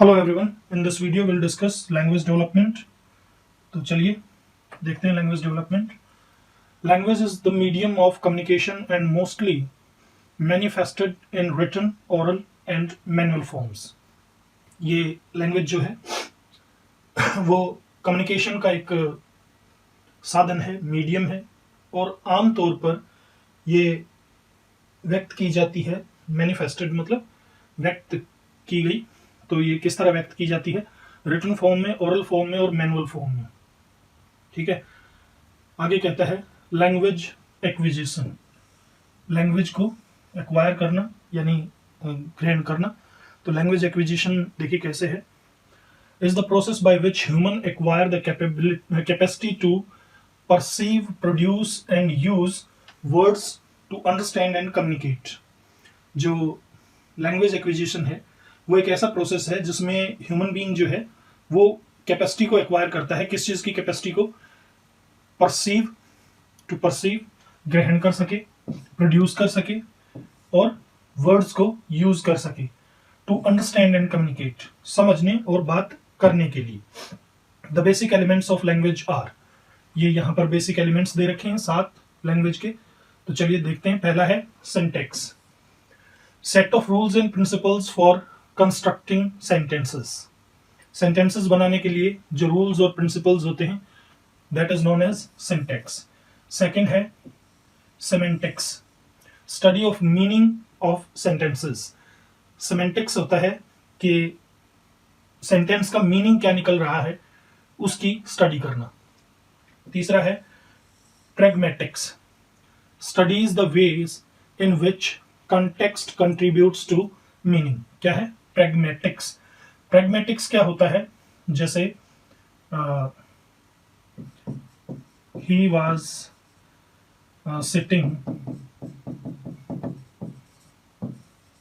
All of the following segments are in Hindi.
Hello everyone, in this video will discuss language development. तो चलिए देखते हैं language development. Language is the medium of communication and mostly manifested in written, oral and manual forms. ये लैंग्वेज जो है वो कम्युनिकेशन का एक साधन है, मीडियम है, और आम तौर पर ये व्यक्त की जाती है। मैनिफेस्टेड मतलब व्यक्त की गई। तो ये किस तरह व्यक्त की जाती है? रिटन फॉर्म में, ओरल फॉर्म में और मैनुअल फॉर्म में। ठीक है। आगे कहता है लैंग्वेज एक्विजिशन। लैंग्वेज को एक्वायर करना यानी ग्रहण करना। तो लैंग्वेज एक्विजिशन देखिए कैसे है। Is the process by which human acquire the capacity to perceive, produce and use words to understand and communicate. जो लैंग्वेज एक्विजिशन है वो एक ऐसा प्रोसेस है जिसमें ह्यूमन बीइंग जो है वो कैपेसिटी को एक्वायर करता है। किस चीज की कैपेसिटी को? परसीव, टू परसीव, ग्रहण कर सके, प्रोड्यूस कर सके और वर्ड्स को यूज कर सके। टू अंडरस्टैंड एंड कम्युनिकेट, समझने और बात करने के लिए। The basic elements of language are, ये यहां पर बेसिक एलिमेंट्स दे रखे हैं 7 लैंग्वेज के। तो चलिए देखते हैं। पहला है syntax, set of rules and principles for constructing sentences. Sentences बनाने के लिए जो रूल्स और प्रिंसिपल्स होते हैं that is known as syntax. Second है semantics, study of meaning of sentences. Semantics होता है कि सेंटेंस का मीनिंग क्या निकल रहा है उसकी स्टडी करना। तीसरा है pragmatics, studies the ways in which context contributes to meaning। क्या है? pragmatics। pragmatics क्या होता है? जैसे he was sitting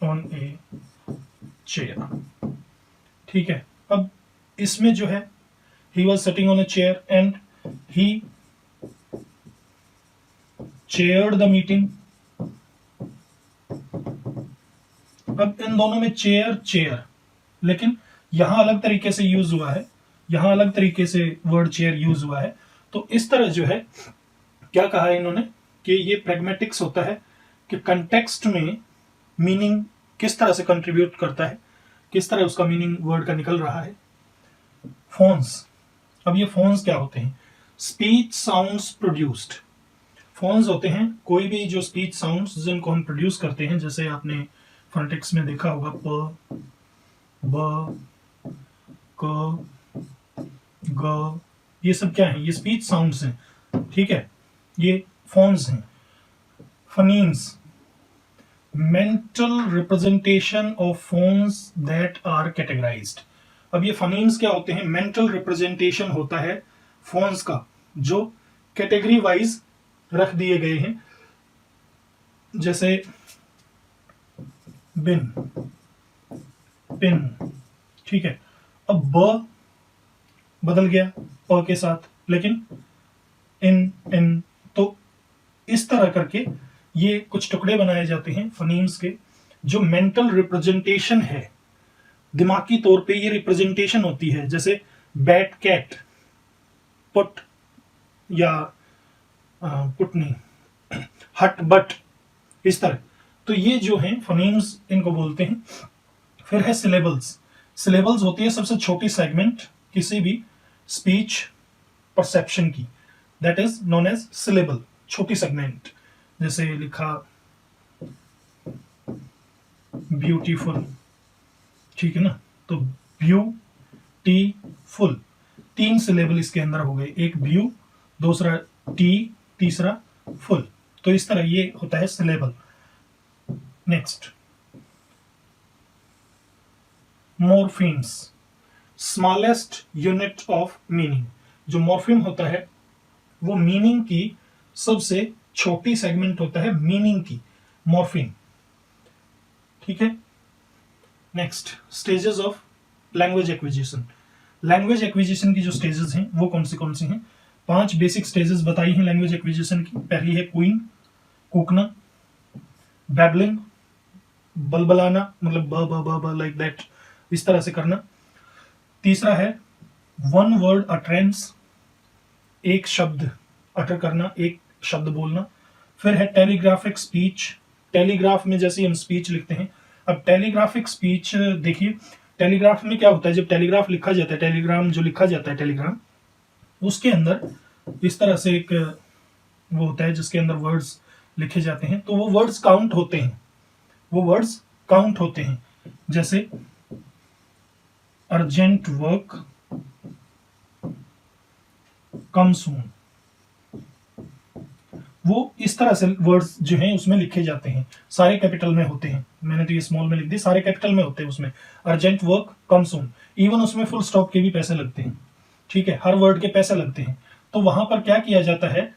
on a chair। ठीक है। अब इसमें जो है he was sitting on a chair and he chaired the meeting। अब इन दोनों में चेयर चेयर, लेकिन यहां अलग तरीके से यूज हुआ है, यहां अलग तरीके से वर्ड चेयर यूज हुआ है। तो इस तरह जो है क्या कहा है इन्होंने कि ये प्रैग्मेटिक्स होता है कि कंटेक्स्ट में मीनिंग किस तरह से कंट्रीब्यूट करता है, किस तरह उसका मीनिंग वर्ड का निकल रहा है। फोन्स, अब ये फोन्स क्या होते हैं? Speech sounds produced. फोन्स होते हैं कोई भी जो स्पीच साउंड्स जिनको हम प्रोड्यूस करते हैं, जैसे आपने फोनेटिक्स में देखा होगा प, ब, क, ग, ये सब क्या है? ये स्पीच साउंड्स हैं। ठीक है, ये फोन्स हैं। Phonemes, mental representation of phones that are categorised. अब ये फनीम्स क्या होते हैं? मेंटल रिप्रेजेंटेशन होता है फोन्स का जो कैटेगरी वाइज रख दिए गए हैं। जैसे बिन, पिन। ठीक है। अब ब बदल गया प के साथ, लेकिन इन तो इस तरह करके ये कुछ टुकड़े बनाए जाते हैं फनीम्स के जो मेंटल रिप्रेजेंटेशन है, दिमागी तौर पे ये रिप्रेजेंटेशन होती है। जैसे बैट कैट, पुट या पुट नहीं, हट बट, इस तरह। तो ये जो हैं फनीम्स, इनको बोलते हैं। फिर है सिलेबल्स। सिलेबल्स होती है सबसे छोटी सेगमेंट किसी भी स्पीच परसेप्शन की, that is known as syllable, छोटी सेगमेंट। जैसे लिखा ब्यूटीफुल, ठीक है ना, तो ब्यूटीफुल, 3 सिलेबल इसके अंदर हो गए, एक ब्यू, दूसरा टी, तीसरा फुल। तो इस तरह ये होता है syllable. Next, morphemes, smallest unit of meaning. जो मॉर्फीम होता है वो मीनिंग की सबसे छोटी सेगमेंट होता है, मीनिंग की, मॉर्फीम। ठीक है। Next, stages of language acquisition. Language acquisition की जो स्टेजेस हैं वो कौन सी हैं? 5 बेसिक स्टेजेस बताई हैं लैंग्वेज एक्विजिशन की। पहली है क्वीन, कूकना, बैबलिंग, बलबलाना, मतलब ब लाइक दैट, इस तरह से करना। तीसरा है वन वर्ड अटरेंस, एक शब्द अटर करना, एक शब्द बोलना। फिर है टेलीग्राफिक स्पीच, टेलीग्राफ में जैसे हम स्पीच लिखते हैं। अब टेलीग्राफिक स्पीच देखिए, टेलीग्राफ में क्या होता है, जब टेलीग्राफ लिखा जाता है, टेलीग्राम जो लिखा जाता है टेलीग्राम, उसके अंदर इस तरह से एक वो होता है जिसके अंदर वर्ड्स लिखे जाते हैं, तो वो वर्ड्स काउंट होते हैं, वो वर्ड्स काउंट होते हैं। जैसे अर्जेंट वर्क, कम सून, वो इस तरह से वर्ड्स जो हैं उसमें लिखे जाते हैं, सारे कैपिटल में होते हैं। मैंने तो ये स्मॉल में लिख दी, सारे कैपिटल में होते हैं उसमें। अर्जेंट वर्क, कम सून, इवन उसमें फुल स्टॉप के भी पैसे लगते हैं, ठीक है, हर वर्ड के पैसे लगते हैं। तो वहां पर क्या किया जाता है,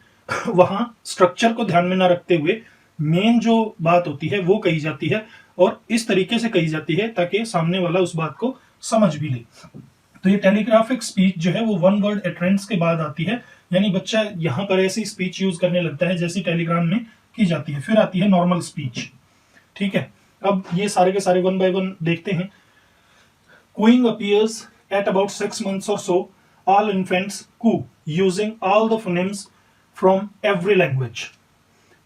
वहां स्ट्रक्चर को ध्यान में ना रखते हुए मेन जो बात होती है वो कही जाती है, और इस तरीके से कही जाती है ताकि सामने वाला उस बात को समझ भी ले। तो ये टेलीग्राफिक स्पीच जो है वो वन वर्ड एट्रेंस के बाद आती है, यानी बच्चा यहां पर ऐसी स्पीच यूज करने लगता है जैसी टेलीग्राम में की जाती है। फिर आती है नॉर्मल स्पीच, ठीक है। अब ये सारे के सारे वन बाय वन देखते हैं। Cooing appears at about 6 months or so. All infants coo using all the phonemes from every language.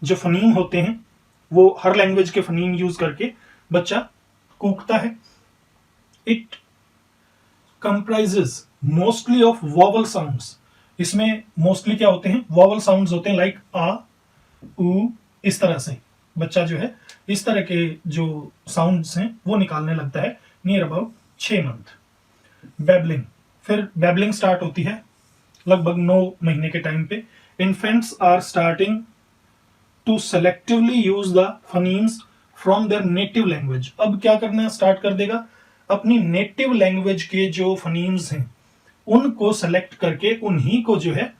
जो फनीम होते हैं वो हर लैंग्वेज के फनीम यूज करके बच्चा कूकता है। It comprises mostly of vowel sounds. इसमें मोस्टली क्या होते हैं, वॉवल साउंड्स होते हैं, लाइक आ, ऊ, इस तरह से बच्चा जो है इस तरह के जो साउंड्स हैं वो निकालने लगता है नियर अबाउट 6 मंथ। बैबलिंग, फिर बैबलिंग स्टार्ट होती है लगभग 9 महीने के टाइम पे। Infants are starting to selectively use the phonemes from their native language. अब क्या करना स्टार्ट कर देगा, अपनी नेटिव लैंग्वेज के जो फनीम्स हैं उनको सेलेक्ट करके उन्हीं को जो है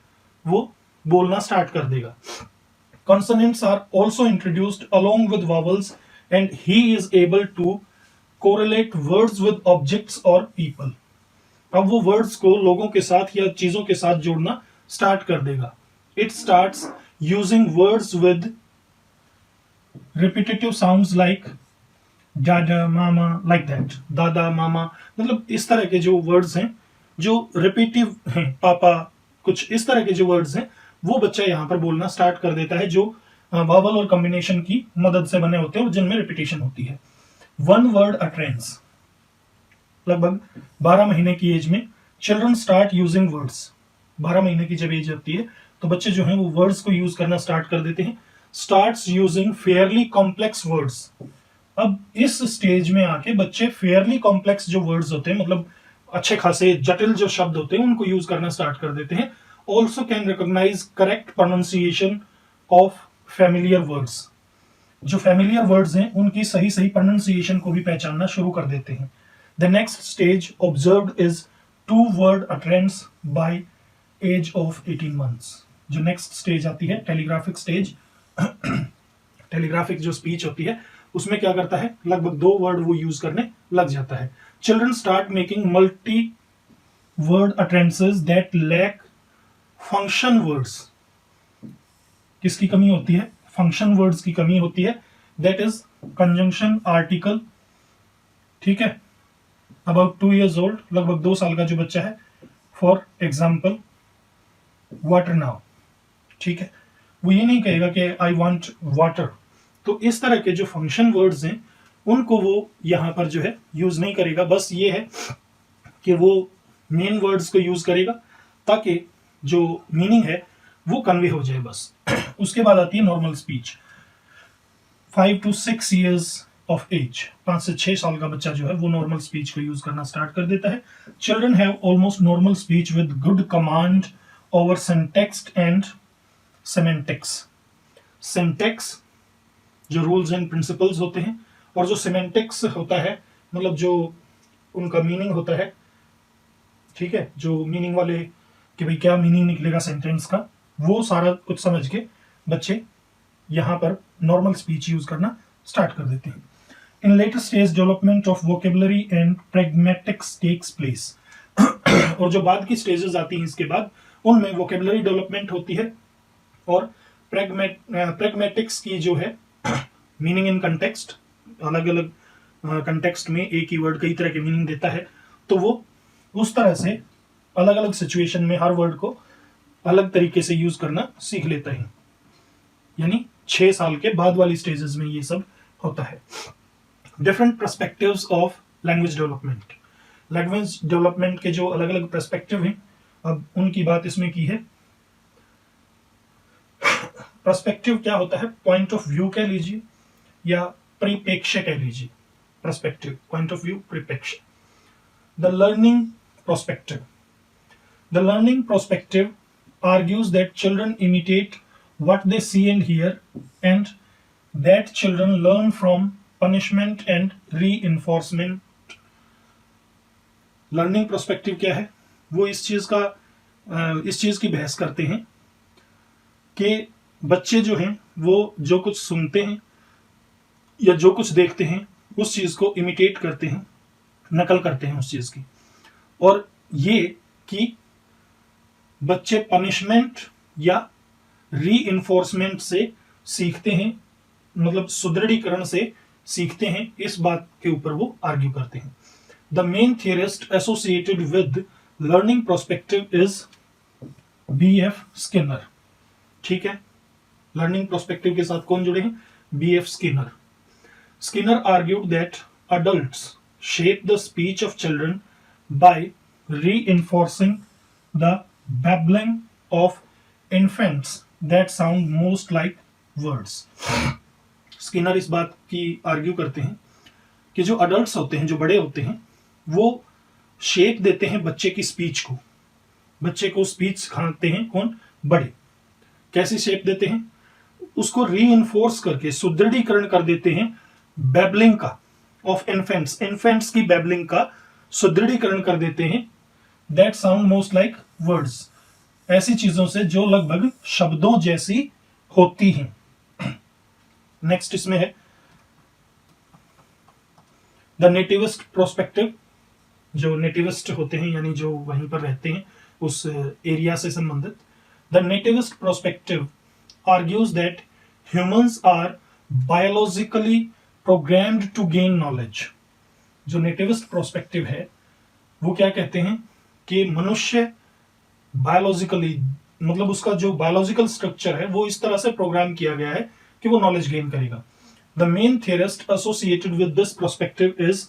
वो बोलना स्टार्ट कर देगा। Consonants are also introduced along with vowels and he is able to correlate words with objects or people. अब वो वर्ड्स को लोगों के साथ या चीजों के साथ जोड़ना स्टार्ट कर देगा। It starts using words with repetitive sounds like dada, mama, like that. दादा, मामा, मतलब इस तरह के जो वर्ड्स हैं जो रिपीटिव हैं, पापा, कुछ इस तरह के जो वर्ड्स हैं वो बच्चा यहां पर बोलना स्टार्ट कर देता है, जो वावल और कॉम्बिनेशन की मदद से बने होते हैं और जिनमें रिपीटेशन होती है। वन वर्ड अटरेंस, लगभग 12 महीने की एज में चिल्ड्रन स्टार्ट यूजिंग वर्ड्स। 12 महीने की जब एज होती है तो बच्चे जो हैं वो वर्ड्स को यूज करना स्टार्ट कर देते हैं। Starts using Fairlie complex words. अब इस स्टेज में आके बच्चे फेयरली कॉम्प्लेक्स जो वर्ड्स होते हैं, मतलब अच्छे खासे जटिल जो शब्द होते हैं उनको यूज करना स्टार्ट कर देते हैं। Also can recognize correct pronunciation of familiar words. जो familiar words हैं उनकी सही सही pronunciation को भी पहचानना शुरू कर देते हैं। The next stage observed is two word utterance by age of 18 months. जो next stage आती है telegraphic stage, telegraphic जो speech होती है उसमें क्या करता है, लगभग 2 वर्ड वो यूज करने लग जाता है। Children start making multi word utterances that lack function words. किसकी कमी होती है, फंक्शन वर्ड्स की कमी होती है, दैट इज कंजंक्शन आर्टिकल, ठीक है। अबाउट 2 years old, लगभग 2 साल का जो बच्चा है, फॉर एग्जाम्पल वाटर नाउ, ठीक है, वो ये नहीं कहेगा कि आई वांट वाटर। तो इस तरह के जो फंक्शन वर्ड्स हैं उनको वो यहां पर जो है यूज नहीं करेगा, बस ये है कि वो मेन वर्ड्स को यूज करेगा ताकि जो मीनिंग है वो कन्वे हो जाए बस। उसके बाद आती है normal speech. 5 to 6 years of age, 5 से 6 साल का बच्चा जो है वो नॉर्मल स्पीच को यूज करना स्टार्ट कर देता है। Children have almost normal speech with good command over syntax and semantics. Syntax जो रूल्स एंड प्रिंसिपल्स होते हैं, और जो सिमेंटिक्स होता है मतलब जो उनका मीनिंग होता है, ठीक है, जो मीनिंग वाले कि भाई क्या मीनिंग निकलेगा सेंटेंस का, वो सारा कुछ समझ के बच्चे यहां पर नॉर्मल स्पीच यूज करना स्टार्ट कर देते हैं। In later stage development of vocabulary and pragmatics takes place. और जो बाद की स्टेजेस आती हैं इसके बाद उनमें वोकेबुलरी डेवलपमेंट होती है और प्रैग्मेटिक्स की जो है मीनिंग इन कंटेक्स्ट, अलग अलग कंटेक्स्ट में एक ही वर्ड कई तरह के मीनिंग देता है, तो वो उस तरह से अलग अलग सिचुएशन में हर वर्ड को अलग तरीके से यूज करना सीख लेता है। यानी 6 साल के बाद वाली स्टेजेस में ये सब होता है। Different perspectives of language development. Language development के जो अलग अलग पर्सपेक्टिव हैं, अब उनकी बात इसमें की है। पर्सपेक्टिव क्या होता है? पॉइंट ऑफ व्यू कह लीजिए या परिप्रेक्ष्य कह लीजिए। पर्सपेक्टिव, पॉइंट ऑफ व्यू, परिप्रेक्ष्य। The learning perspective. The learning perspective argues that children imitate what they see and hear, and that children learn from punishment and reinforcement. Learning perspective क्या है? वो इस चीज की बहस करते हैं कि बच्चे जो हैं वो जो कुछ सुनते हैं या जो कुछ देखते हैं उस चीज को इमिटेट करते हैं, नकल करते हैं उस चीज की, और ये कि बच्चे पनिशमेंट या रीइंफोर्समेंट से सीखते हैं, मतलब सुदृढ़ीकरण से सीखते हैं। इस बात के ऊपर वो आर्ग्यू करते हैं। The main theorist associated with learning perspective is B.F. Skinner. ठीक है, लर्निंग पर्सपेक्टिव के साथ कौन जुड़े हैं? B.F. Skinner. Skinner argued that adults shape the speech of children by reinforcing the babbling of infants that sound most like words. Skinner इस बात की आर्ग्यू करते हैं कि जो अडल्ट्स होते हैं, जो बड़े होते हैं, वो शेप देते हैं बच्चे की स्पीच को। बच्चे को स्पीच सिखाते हैं कौन? बड़े। कैसी शेप देते हैं? उसको रीइंफोर्स करके सुदृढ़ीकरण कर देते हैं बैबलिंग का, ऑफ इन्फेंट्स, इन्फेंट्स की बैबलिंग का सुदृढ़ीकरण कर देते हैं। That sound most like words, ऐसी चीजों से जो लगभग शब्दों जैसी होती हैं। नेक्स्ट इसमें है द नेटिविस्ट प्रोस्पेक्टिव। जो नेटिविस्ट होते हैं यानी जो वहीं पर रहते हैं उस एरिया से संबंधित। The nativist prospective argues that humans are biologically programmed to gain knowledge. जो नेटिविस्ट प्रोस्पेक्टिव है वो क्या कहते हैं कि मनुष्य बायोलॉजिकली, मतलब उसका जो बायोलॉजिकल स्ट्रक्चर है वो इस तरह से प्रोग्राम किया गया है कि वो नॉलेज गेन करेगा। The main theorist associated with this perspective is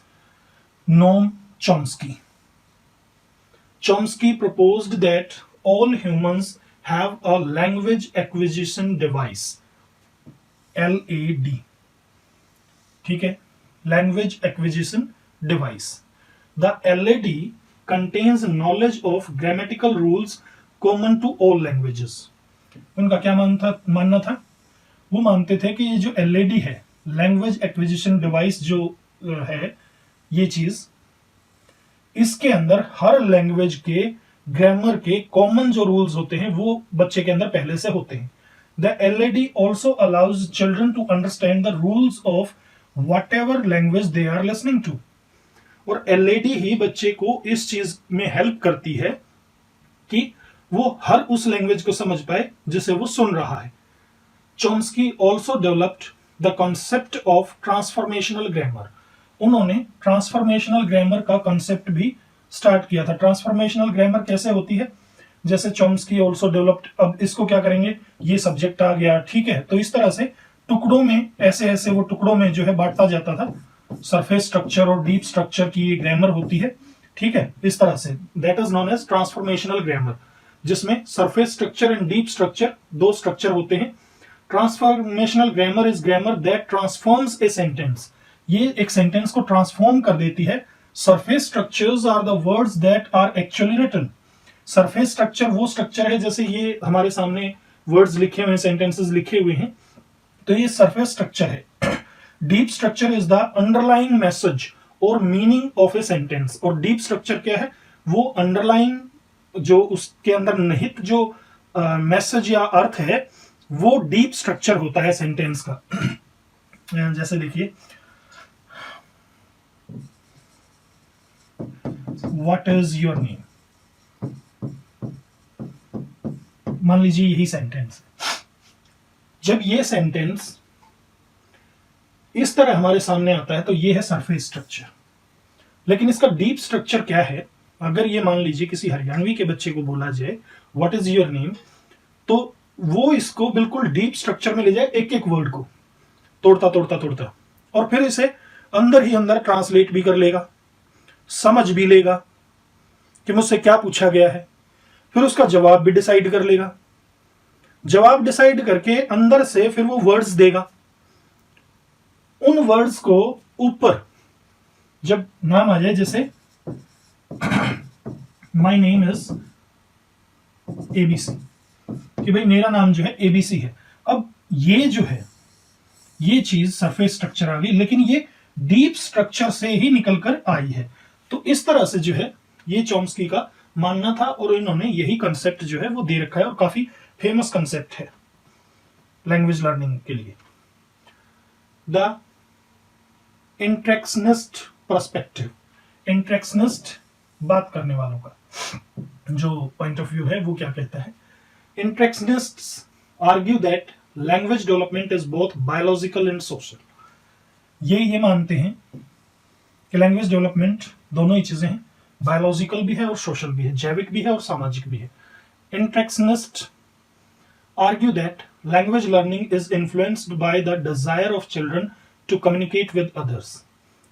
Noam Chomsky. Chomsky proposed that all humans have a language acquisition device, LAD. ठीक है, language acquisition device. The LAD contains knowledge of grammatical rules common to all languages. उनका क्या मानना था? वो मानते थे कि ये जो LAD है, लैंग्वेज एक्विजिशन डिवाइस जो है, ये चीज, इसके अंदर हर लैंग्वेज के ग्रामर के कॉमन जो रूल्स होते हैं वो बच्चे के अंदर पहले से होते हैं। The LAD also allows children to understand the rules of whatever language they are listening to. और LAD ही बच्चे को इस चीज में हेल्प करती है कि वो हर उस लैंग्वेज को समझ पाए जिसे वो सुन रहा है। Chomsky also developed the concept of transformational grammar. उन्होंने ट्रांसफॉर्मेशनल ग्रामर का कॉन्सेप्ट भी स्टार्ट किया था। ट्रांसफॉर्मेशनल ग्रामर कैसे होती है? जैसे चॉम्स्की ऑल्सो डेवलप्ड, अब इसको क्या करेंगे, ये सब्जेक्ट आ गया, ठीक है, तो इस तरह से टुकड़ों में ऐसे ऐसे वो टुकड़ों में जो है बांटता जाता था। सरफेस स्ट्रक्चर और डीप स्ट्रक्चर की ये ग्रामर होती है, ठीक है, इस तरह से। That is known as transformational grammar, जिसमें surface structure and deep structure, दो स्ट्रक्चर होते हैं। Transformational grammar is grammar that transforms a sentence. ये एक सेंटेंस को ट्रांसफॉर्म कर देती है। Surface structures are the words that are actually written. Surface structure वो स्ट्रक्चर है, जैसे ये हमारे सामने वर्ड्स लिखे हुए हैं, सेंटेंसेस लिखे हुए हैं, तो ये सरफेस स्ट्रक्चर है। Deep structure is the underlying message और मीनिंग ऑफ ए सेंटेंस। और डीप स्ट्रक्चर क्या है? वो अंडरलाइन, जो उसके अंदर निहित जो मैसेज या अर्थ है, वो डीप स्ट्रक्चर होता है सेंटेंस का। जैसे देखिए, What is your name? मान लीजिए यही सेंटेंस। जब ये सेंटेंस इस तरह हमारे सामने आता है तो ये है सरफेस स्ट्रक्चर। लेकिन इसका डीप स्ट्रक्चर क्या है? अगर ये मान लीजिए किसी हरियाणवी के बच्चे को बोला जाए व्हाट इज योर नेम, तो वो इसको बिल्कुल डीप स्ट्रक्चर में ले जाए, एक एक वर्ड को तोड़ता तोड़ता तोड़ता, और फिर इसे अंदर ही अंदर ट्रांसलेट भी कर लेगा, समझ भी लेगा कि मुझसे क्या पूछा गया है, फिर उसका जवाब भी डिसाइड कर लेगा, जवाब डिसाइड करके अंदर से फिर वो वर्ड्स देगा, उन वर्ड्स को ऊपर जब नाम आ जाए, जैसे माई नेम इज एबीसी, कि भाई मेरा नाम जो है एबीसी है। अब ये जो है ये चीज सरफेस स्ट्रक्चर आ गई, लेकिन ये डीप स्ट्रक्चर से ही निकलकर आई है। तो इस तरह से जो है ये चॉम्स्की का मानना था, और इन्होंने यही कंसेप्ट जो है वो दे रखा है, और काफी फेमस कंसेप्ट है लैंग्वेज लर्निंग के लिए। द इंट्रैक्शनिस्ट पर्सपेक्टिव, इंट्रैक्शनिस्ट बात करने वालों का जो पॉइंट ऑफ व्यू है वो क्या कहता है। Interactionists argue that language development is both biological and social. ये मानते हैं कि लैंग्वेज डेवलपमेंट दोनों ही चीजें हैं, बायोलॉजिकल भी है और सोशल भी है, जैविक भी है और सामाजिक भी है। Interactionist argue that language learning is influenced by the desire of children to communicate with others.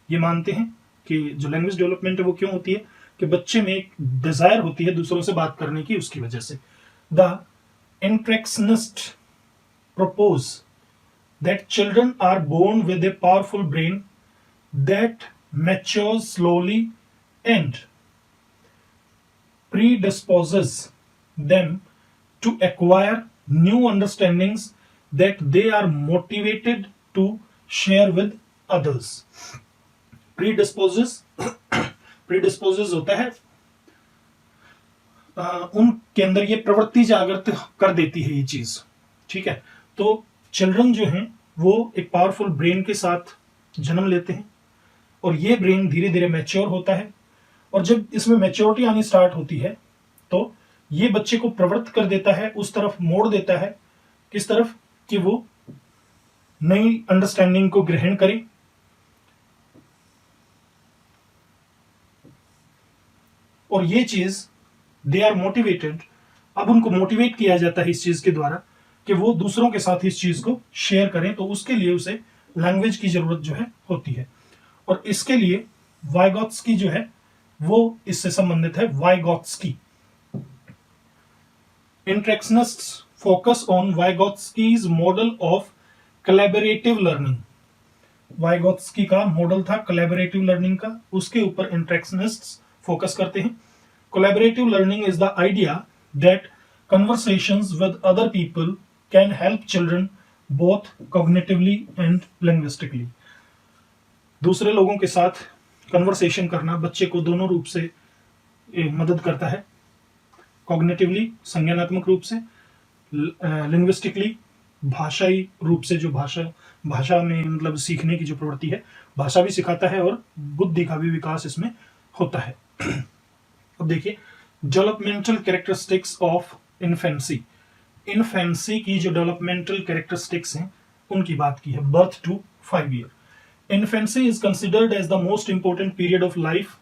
ये मानते हैं कि जो लैंग्वेज डेवलपमेंट है वो क्यों होती है, कि बच्चे में एक डिजायर होती है दूसरों से बात करने की, उसकी वजह से। The interactionist propose that children are born with a powerful brain that matures slowly and predisposes them to acquire new understandings that they are motivated to share with others. Predisposes होता है उनके अंदर ये प्रवृत्ति जागृत कर देती है ये चीज, ठीक है। तो चिल्ड्रन जो हैं वो एक पावरफुल ब्रेन के साथ जन्म लेते हैं, और ये ब्रेन धीरे धीरे मैच्योर होता है, और जब इसमें मैच्योरिटी आनी स्टार्ट होती है तो ये बच्चे को प्रवृत्त कर देता है, उस तरफ मोड़ देता है, किस तरफ, कि वो नई अंडरस्टैंडिंग को ग्रहण करे, और ये चीज दे आर मोटिवेटेड, अब उनको मोटिवेट किया जाता है इस चीज के द्वारा कि वो दूसरों के साथ इस चीज को शेयर करें, तो उसके लिए उसे लैंग्वेज की जरूरत जो है होती है। और इसके लिए वाइगॉत्स्की जो है वो इससे संबंधित है, Vygotsky. Interactionists focus on Vygotsky's model of collaborative learning. Vygotsky का मॉडल था कोलैबोरेटिव लर्निंग का, उसके ऊपर इंट्रैक्शनिस्ट्स फोकस करते हैं। Collaborative learning is the idea that conversations with other people can help children both cognitively and linguistically। दूसरे लोगों के साथ कन्वर्सेशन करना बच्चे को दोनों रूप से मदद करता है, कॉग्निटिवली संज्ञानात्मक रूप से, लिंग्विस्टिकली भाषाई रूप से, जो भाषा में मतलब सीखने की जो प्रवृत्ति है, भाषा भी सिखाता है और बुद्धि का भी विकास इसमें होता है। अब देखिए developmental characteristics of infancy. Infancy की जो डेवलपमेंटल कैरेक्टरिस्टिक्स हैं उनकी बात की है। Birth to 5 year. Infancy is considered as the most important period of life.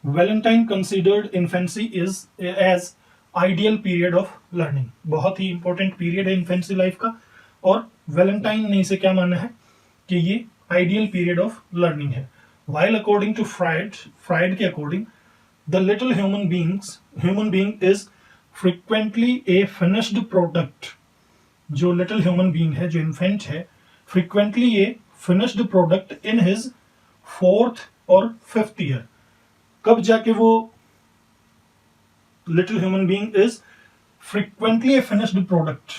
Valentine considered infancy is as ideal period of learning. बहुत ही इंपॉर्टेंट पीरियड है इन्फेंसी लाइफ का, और वैलेंटाइन ने इसे क्या माना है कि ये आइडियल पीरियड ऑफ लर्निंग है। वाइल अकॉर्डिंग टू फ्राइड के according the little human being is frequently A finished product. जो लिटिल ह्यूमन बीइंग है, जो इन्फेंट है, frequently A finished product in his 4th और 5th ईयर। कब जाके वो little human being is frequently A finished product,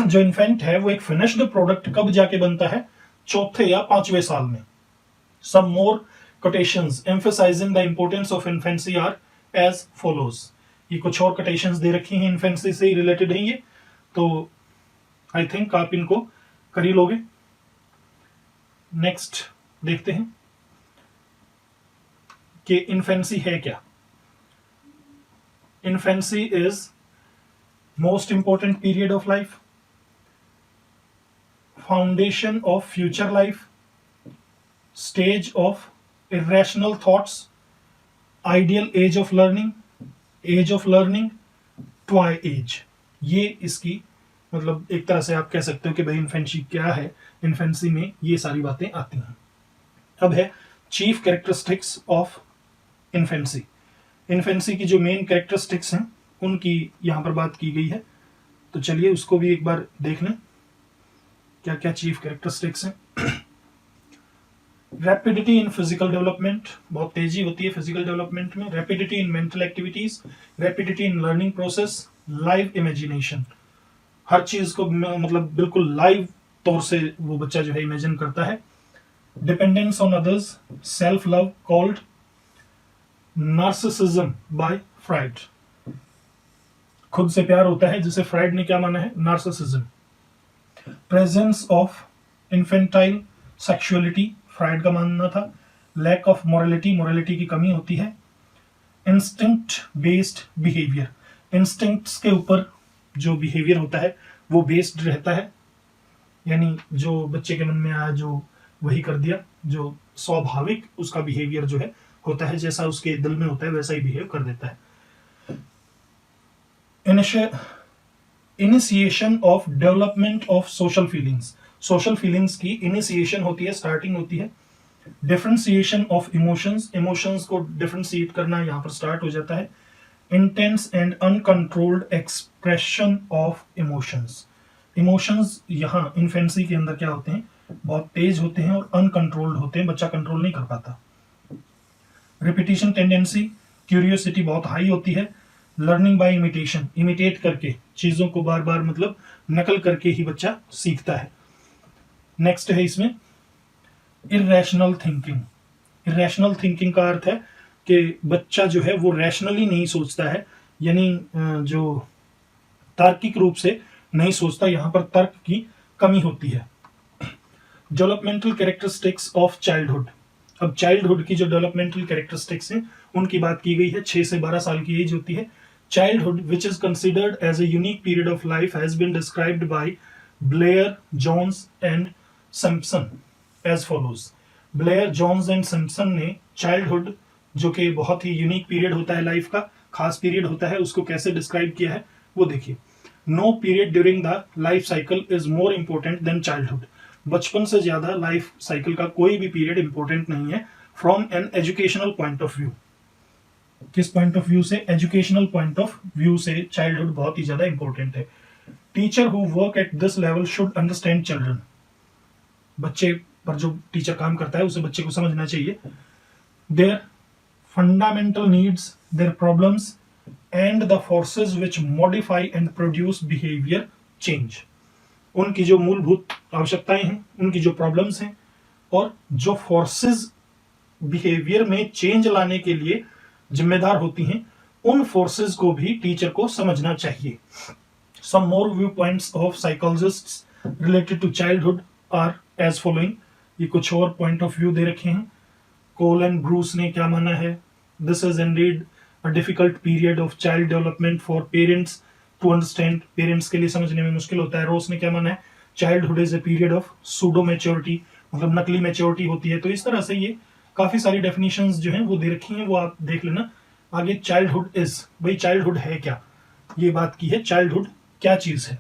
जो इन्फेंट है वो एक फिनिश्ड प्रोडक्ट कब जाके बनता है, 4th या 5वें साल में। सम मोर quotations emphasizing the importance of infancy are as follows। ये कुछ और कोटेशंस दे रखी हैं, इन्फेंसी से रिलेटेड हैं ये, तो आई थिंक आप इनको कर ही लोगे। नेक्स्ट देखते हैं कि इन्फेंसी है क्या। Infancy is most important period of life, foundation of future life, stage of irrational thoughts, ideal age of learning, age of learning, toy age. ये इसकी मतलब एक तरह से आप कह सकते हो कि भाई इन्फेंसी क्या है, इन्फेंसी में ये सारी बातें आती हैं। अब है chief characteristics of infancy. Infancy की जो मेन कैरेक्टरिस्टिक्स हैं उनकी यहाँ पर बात की गई है, तो चलिए उसको भी एक बार देख लें क्या क्या चीफ कैरेक्टरिस्टिक्स हैं। रैपिडिटी इन फिजिकल डेवलपमेंट, बहुत तेजी होती है फिजिकल डेवलपमेंट में। Rapidity in mental activities, rapidity in learning process, live imagination, हर चीज को मतलब बिल्कुल लाइव तौर से वो बच्चा जो है इमेजिन करता है। Dependence on others, self love called narcissism by Freud, खुद से प्यार होता है जिसे फ्राइड ने क्या माना है, narcissism. Presence of infantile sexuality, fried का मानना था। लैक ऑफ मोरालिटी, मोरालिटी की कमी होती है। इंस्टिंक्ट बेस्ड बिहेवियर, इंस्टिंक्ट्स के ऊपर जो बिहेवियर होता है वो बेस्ड रहता है, यानी जो बच्चे के मन में आया जो वही कर दिया, जो स्वाभाविक उसका बिहेवियर जो है होता है, जैसा उसके दिल में होता है वैसा ही बिहेव कर देता है। Initiation of development of social feelings, social feelings की इनिशिएशन होती है, स्टार्टिंग होती है। डिफरेंशिएशन ऑफ इमोशंस, इमोशंस को डिफरेंशिएट करना यहाँ पर स्टार्ट हो जाता है। Intense and uncontrolled expression of emotions, emotions यहाँ इन्फेंसी के अंदर क्या होते हैं, बहुत तेज होते हैं और अनकंट्रोल्ड होते हैं, बच्चा कंट्रोल नहीं कर पाता। रिपीटिशन टेंडेंसी, क्यूरियोसिटी बहुत हाई होती है। लर्निंग बाय इमिटेशन, इमिटेट करके चीजों को बार बार मतलब नकल करके ही बच्चा सीखता है। नेक्स्ट है इसमें इरेशनल थिंकिंग। इरेशनल थिंकिंग का अर्थ है कि बच्चा जो है वो रैशनली नहीं सोचता है, यानी जो तार्किक रूप से नहीं सोचता, यहां पर तर्क की कमी होती है। डेवलपमेंटल कैरेक्टरिस्टिक्स ऑफ चाइल्डहुड, अब चाइल्डहुड की जो डेवलपमेंटल कैरेक्टरिस्टिक्स हैं उनकी बात की गई है। 6 से 12 साल की एज होती है। Childhood which is considered as a unique period of life has been described by Blair, Jones and Simpson as follows. Blair, Jones and Simpson ने चाइल्डहुड जो कि बहुत ही यूनिक पीरियड होता है, लाइफ का खास पीरियड होता है, उसको कैसे डिस्क्राइब किया है वो देखिए। No period during the life cycle is more important than childhood, बचपन से ज्यादा लाइफ साइकिल का कोई भी पीरियड इंपॉर्टेंट नहीं है। From an educational point of view, किस पॉइंट ऑफ व्यू से, एजुकेशनल पॉइंट ऑफ व्यू से चाइल्डहुड बहुत ही ज्यादा इंपॉर्टेंट है। Teacher who work at this level should understand children, बच्चे पर जो टीचर काम करता है उसे बच्चे को समझना चाहिए। There fundamental needs, their problems and the forces which modify and produce behaviour change, उनकी जो मूलभूत आवश्यकताएं हैं, उनकी जो प्रॉब्लम्स हैं और जो फोर्सेस बिहेवियर में चेंज लाने के लिए जिम्मेदार होती हैं, उन फोर्सेस को भी टीचर को समझना चाहिए। Some more viewpoints of psychologists related to childhood are as following, ये कुछ और पॉइंट ऑफ व्यू दे रखे हैं। कोल एंड ब्रूस ने क्या माना है, this is indeed a difficult period of child development for parents to understand, parents के लिए समझने में मुश्किल होता है। रोस ने क्या माना है, childhood is a period of pseudo maturity, मतलब नकली मैच्योरिटी होती है। तो इस तरह से ये काफी सारी डेफिनेशंस जो हैं वो दे रखी हैं, वो आप देख लेना। आगे चाइल्डहुड इज, भाई चाइल्डहुड है क्या, ये बात की है। चाइल्डहुड क्या चीज है,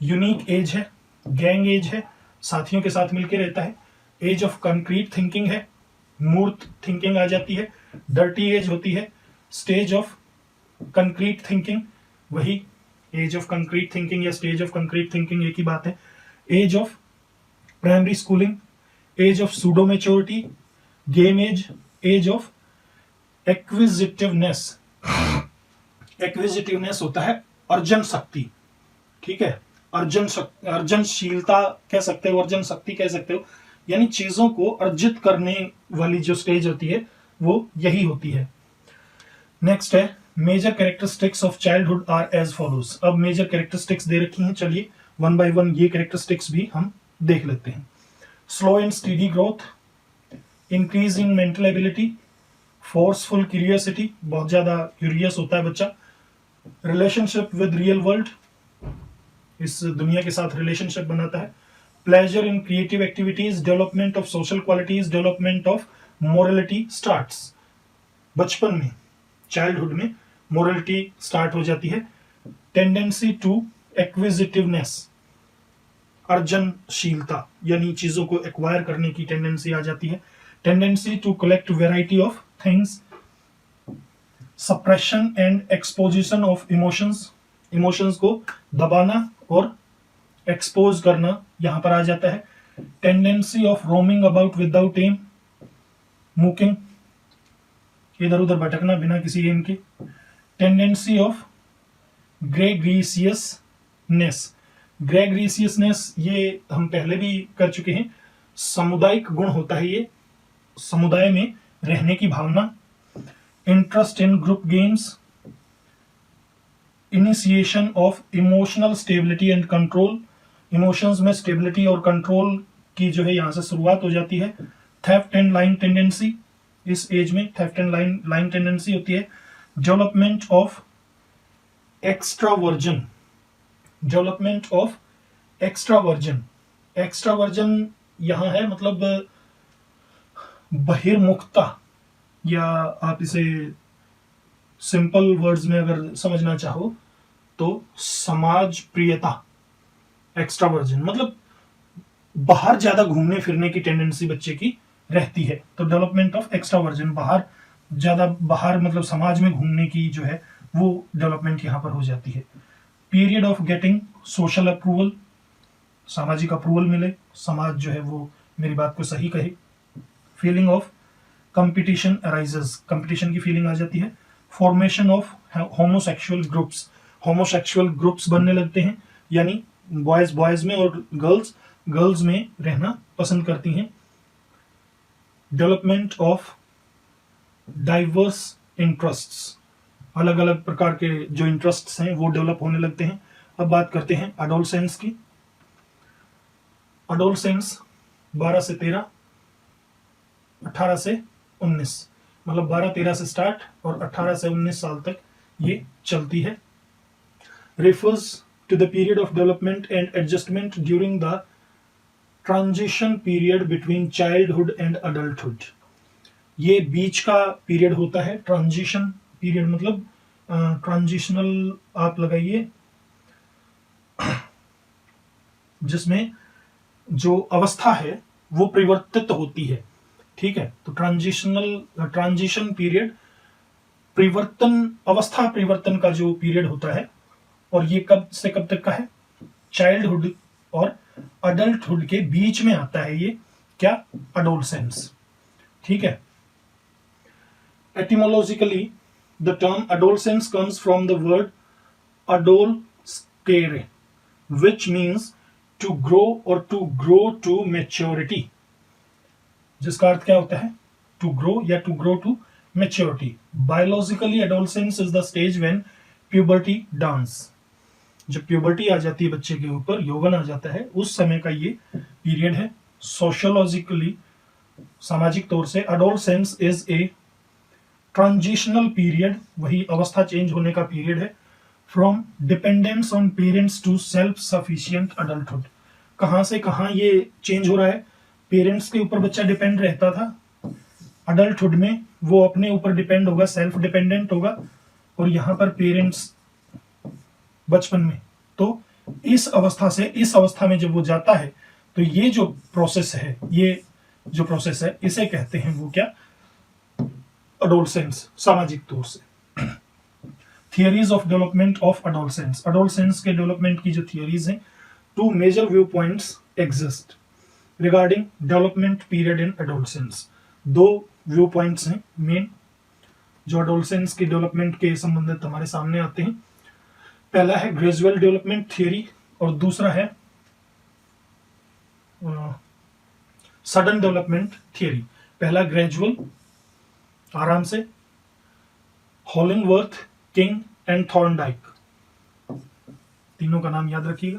यूनिक एज है, गैंग एज है, साथियों के साथ मिलकर रहता है। एज ऑफ कंक्रीट थिंकिंग है, मूर्त थिंकिंग आ जाती है। डर्टी एज होती है। स्टेज ऑफ कंक्रीट थिंकिंग, वही एज ऑफ कंक्रीट थिंकिंग या स्टेज ऑफ कंक्रीट थिंकिंग एक ही बात है। Age of primary schooling, age of pseudo maturity, game age, age of acquisitiveness, acquisitiveness होता है अर्जन शक्ति, ठीक है, अर्जनशीलता कह सकते हो, अर्जन शक्ति कह सकते हो, यानी चीजों को अर्जित करने वाली जो स्टेज होती है वो यही होती है। नेक्स्ट है major characteristics of childhood are as follows. अब मेजर कैरेक्टरिस्टिक्स दे रखी हैं, चलिए वन बाय वन ये कैरेक्टरिस्टिक्स भी हम देख लेते हैं। Slow and steady growth, increase in mental ability, forceful curiosity, बहुत ज्यादा क्यूरियस होता है बच्चा। रिलेशनशिप विद रियल वर्ल्ड, इस दुनिया के साथ रिलेशनशिप बनाता है। Pleasure in creative activities, development of social qualities, development of morality starts. बचपन में, चाइल्डहुड में मोरलिटी स्टार्ट हो जाती है। टेंडेंसी टू एक्विजिटिवनेस, अर्जनशीलता, यानी चीजों को एक्वायर करने की टेंडेंसी आ जाती है। Tendency to collect variety of things, suppression and exposition of emotions, emotions को दबाना और एक्सपोज करना यहां पर आ जाता है। Tendency of roaming about without aim, मूकिंग, इधर उधर भटकना बिना किसी एम के। टेंडेंसी ऑफ ग्रेगरीसियसनेस, ग्रेगरीसियसनेस ये हम पहले भी कर चुके हैं, सामुदायिक गुण होता है ये, समुदाय में रहने की भावना। Interest in group games, initiation of emotional stability and control, emotions में स्टेबिलिटी और कंट्रोल की जो है यहां से शुरुआत हो जाती है। थेफ्ट एंड लाइन टेंडेंसी, इस एज में थेफ्ट एंड लाइन टेंडेंसी होती है। Development of extraversion, development of extraversion, extraversion यहां है मतलब बहिर्मुखता, या आप इसे सिंपल वर्ड्स में अगर समझना चाहो तो समाज प्रियता। एक्स्ट्रावर्जन मतलब बाहर ज्यादा घूमने फिरने की टेंडेंसी बच्चे की रहती है, तो डेवलपमेंट ऑफ एक्स्ट्रावर्जन, बाहर मतलब समाज में घूमने की जो है वो डेवलपमेंट यहां पर हो जाती है। Period of getting social approval, सामाजिक अप्रूवल मिले, समाज जो है वो मेरी बात को सही कहे। Feeling of competition arises, competition की फीलिंग आ जाती है। Formation of homosexual groups, homosexual groups बनने लगते हैं, यानी बॉयज में और गर्ल्स में रहना पसंद करती हैं। डेवलपमेंट ऑफ डाइवर्स इंटरेस्ट्स, अलग अलग प्रकार के जो इंटरेस्ट्स हैं वो डेवलप होने लगते हैं। अब बात करते हैं अडोलसेंस की। अडोलसेंस 12 से 13, 18 से 19, मतलब 12-13 से स्टार्ट और 18 से 19 साल तक ये चलती है। refers to the period of development and adjustment during the transition period between childhood and adulthood, ये बीच का पीरियड होता है। ट्रांजिशन पीरियड मतलब ट्रांजिशनल आप लगाइए, जिसमें जो अवस्था है वो परिवर्तित होती है, ठीक है। तो ट्रांजिशन पीरियड अवस्था परिवर्तन का जो पीरियड होता है, और ये कब से कब तक का है? चाइल्डहुड और अडल्टहुड के बीच में आता है ये क्या? अडोलसेंस, ठीक है। Etymologically the term adolescence comes from the word adolescere, which means to grow or to grow to maturity, जिसका अर्थ क्या होता है? To grow या to grow to maturity. Biologically, adolescence is the stage when puberty dawns. जब प्यूबर्टी आ जाती है बच्चे के ऊपर, यौवन आ जाता है, उस समय का ये पीरियड है। सोशियोलॉजिकली, सामाजिक तौर से, adolescence is a transitional period, वही अवस्था चेंज होने का पीरियड है। From dependence on parents to self sufficient adulthood, कहां से कहां ये चेंज हो रहा है? पेरेंट्स के ऊपर बच्चा डिपेंड रहता था, अडल्टहुड में वो अपने ऊपर डिपेंड होगा, सेल्फ डिपेंडेंट होगा, और यहां पर पेरेंट्स बचपन में। तो इस अवस्था से इस अवस्था में जब वो जाता है, तो ये जो प्रोसेस है, इसे कहते हैं वो क्या? अडोलसेंस, सामाजिक तौर से। Theories of development of adolescence, adolescence के डेवलपमेंट की जो थियरीज हैं, 2 major view points exist regarding development period in adolescence. 2 view points हैं मेन, जो अडोलसेंस की डेवलपमेंट के संबंधित हमारे सामने आते हैं। पहला है ग्रेजुअल डेवलपमेंट थियरी, और दूसरा है सडन डेवलपमेंट थियरी। पहला ग्रेजुअल, आराम से, हॉलिंगवर्थ, किंग एंड थॉर्नडाइक, तीनों का नाम याद रखिएगा।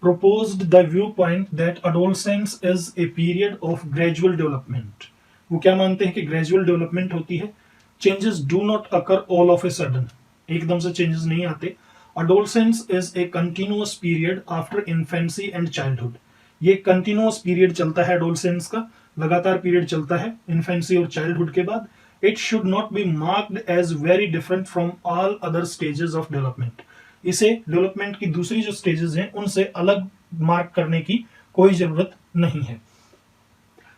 proposed the viewpoint that adolescence is a period of gradual development. वो क्या मानते हैं कि ग्रेजुअल डेवलपमेंट होती है, changes do not occur all of a sudden, एकदम से चेंजेस नहीं आते। adolescence is a continuous period after infancy and childhood, ये कंटिन्यूअस पीरियड चलता है adolescence का, लगातार पीरियड चलता है इन्फेंसी और चाइल्डहुड के बाद। It should not be marked as very different from all other stages of development. इसे डेवलपमेंट की दूसरी जो स्टेजेस हैं उनसे अलग मार्क करने की कोई जरूरत नहीं है।